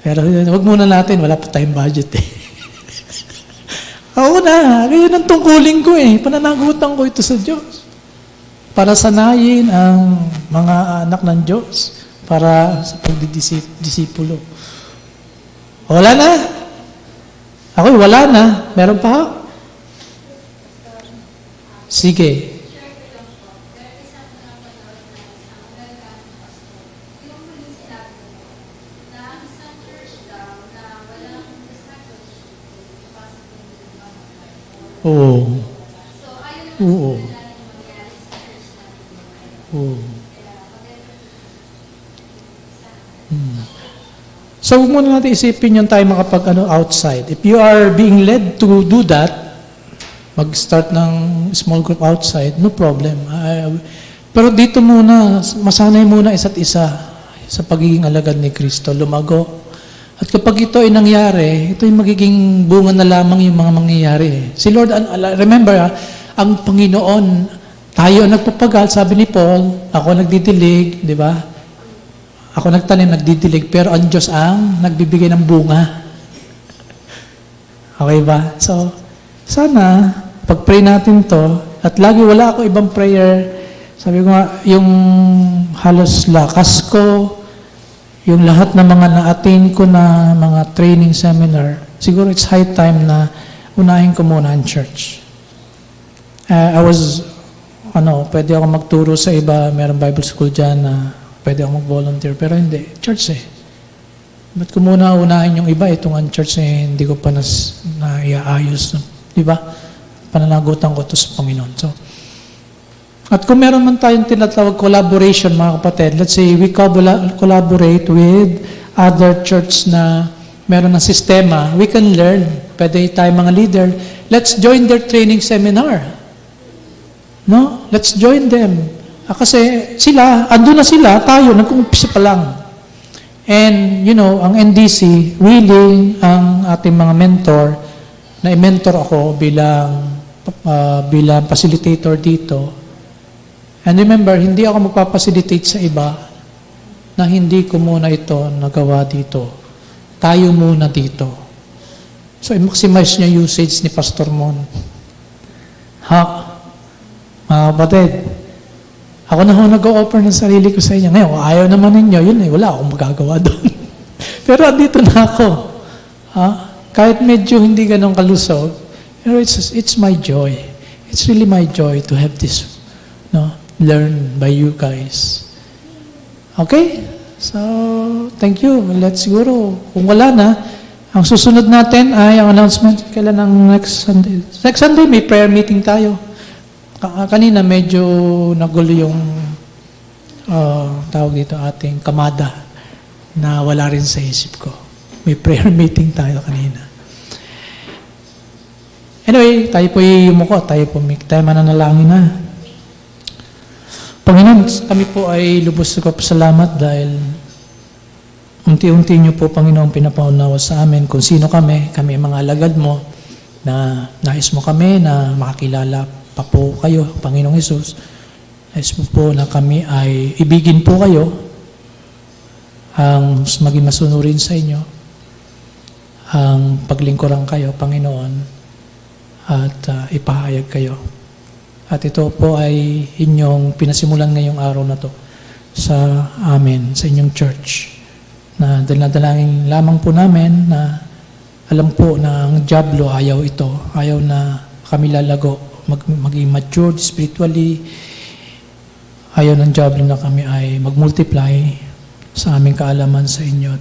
Pero wag muna natin, wala pa tayong budget Oo na, yun ang tungkulin ko Pananagutan ko ito sa Diyos. Para sanayin ang mga anak ng Diyos para sa pagdidisipulo. Wala na. Ako'y wala na. Meron pa? Sige. Oo. Oo. Oo. So, huwag muna natin isipin yung tayo outside. If you are being led to do that, mag-start ng small group outside, no problem. Pero dito muna, masanay muna isa't isa sa pagiging alagad ni Kristo, lumago. At kapag ito ay nangyari, ito ay magiging bunga na lamang yung mga mangyayari. Si Lord, remember, ang Panginoon, tayo ang nagpapagal, sabi ni Paul, ako nagdidilig, di ba? Ako nagtanim, nagdidilig, pero ang Diyos ang nagbibigay ng bunga. Okay ba? So, sana, pag-pray natin to, at lagi wala ako ibang prayer, sabi ko nga, yung halos lakas ko, yung lahat ng mga na-attain ko na mga training seminar, siguro it's high time na unahin ko muna ang church. Pwede ako magturo sa iba, mayroong Bible school dyan na pwede ako mag-volunteer, pero hindi, church Ba't ko muna unahin yung iba, itong ang church hindi ko pa naiaayos, di ba? Pananagutan ko ito sa Panginoon. So, at kung meron man tayong tinatawag collaboration, mga kapatid, let's say we collaborate with other church na meron ng sistema, we can learn. Pwede tayo mga leader. Let's join their training seminar. No? Let's join them. Kasi andun na sila, tayo, nag-uumpisa pa lang. And, ang NDC, willing ang ating mga mentor, na i-mentor ako bilang facilitator dito. And remember, hindi ako magpapacilitate sa iba na hindi ko muna ito nagawa dito. Tayo muna dito. So, i-maximize niya usage ni Pastor Mon. Mga kapatid, ako na nag-o-offer ng sarili ko sa inyo. Ngayon, ayaw naman ninyo, wala akong magagawa doon. Pero andito na ako. Kahit medyo hindi ganun kalusog, pero it's my joy. It's really my joy to have this, learn by you guys. Okay? So, thank you. Let's siguro, kung wala na, ang susunod natin ay ang announcement kailan ng next Sunday. Next Sunday, may prayer meeting tayo. Kanina, medyo nagulo yung tawag dito ating kamada na wala rin sa isip ko. May prayer meeting tayo kanina. Anyway, tayo po yumuko, tayo po may tayo mananalangin na. Panginoon, kami po ay lubos ko salamat dahil unti-unti niyo po, Panginoon, pinapaunawa sa amin kung sino kami ay mga alagad mo, na nais mo kami na makakilala pa po kayo, Panginoong Hesus. Nais mo po na kami ay ibigin po kayo, ang maging masunurin sa inyo, ang paglingkuran kayo, Panginoon, at ipahayag kayo. At ito po ay inyong pinasimulan ngayong araw na to sa amin, sa inyong church, na daladalangin lamang po namin na alam po na ang diablo ayaw ito, ayaw na kami lalago, maging matured spiritually, ayaw ng diablo na kami ay mag-multiply sa aming kaalaman sa inyo.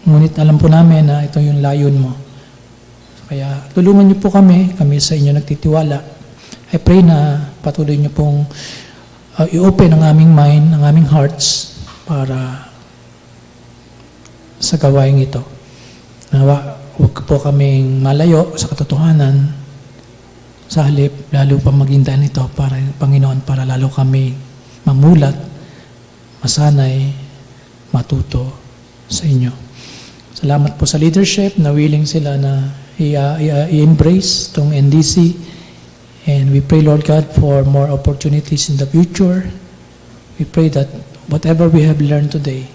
Ngunit alam po namin na ito yung layon mo. Kaya tulungan niyo po kami sa inyo nagtitiwala. I pray na patuloy niyo pong i-open ang aming mind, ang aming hearts para sa gawain ito. Huwag po kaming malayo sa katotohanan. Sa halip, lalo pa maghindaan ito para, Panginoon, para lalo kami mamulat, masanay, matuto sa inyo. Salamat po sa leadership na willing sila na i-embrace itong NDC. And we pray, Lord God, for more opportunities in the future. We pray that whatever we have learned today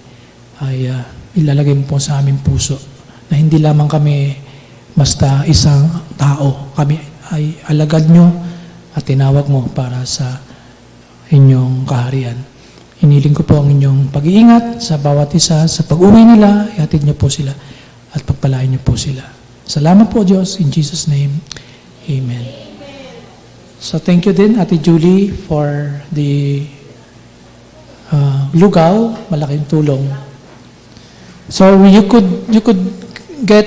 ay ilalagay mo po sa aming puso na hindi lamang kami basta isang tao. Kami ay alagad nyo at tinawag mo para sa inyong kaharian. Hiniling ko po ang inyong pag-iingat sa bawat isa, sa pag-uwi nila, ihatid niyo po sila at pagpalain niyo po sila. Salamat po, Diyos. In Jesus' name, Amen. So thank you din, Ate Julie, for the lugaw. Malaking tulong. So you could get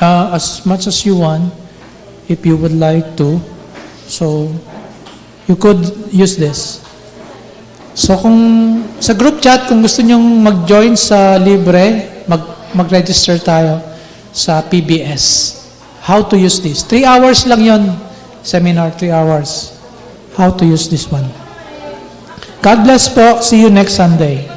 as much as you want if you would like to. So you could use this. So kung sa group chat, kung gusto nyong mag-join sa libre, mag-register tayo sa PBS. How to use this. 3 hours lang yon seminar, 3 hours. How to use this one. God bless po. See you next Sunday.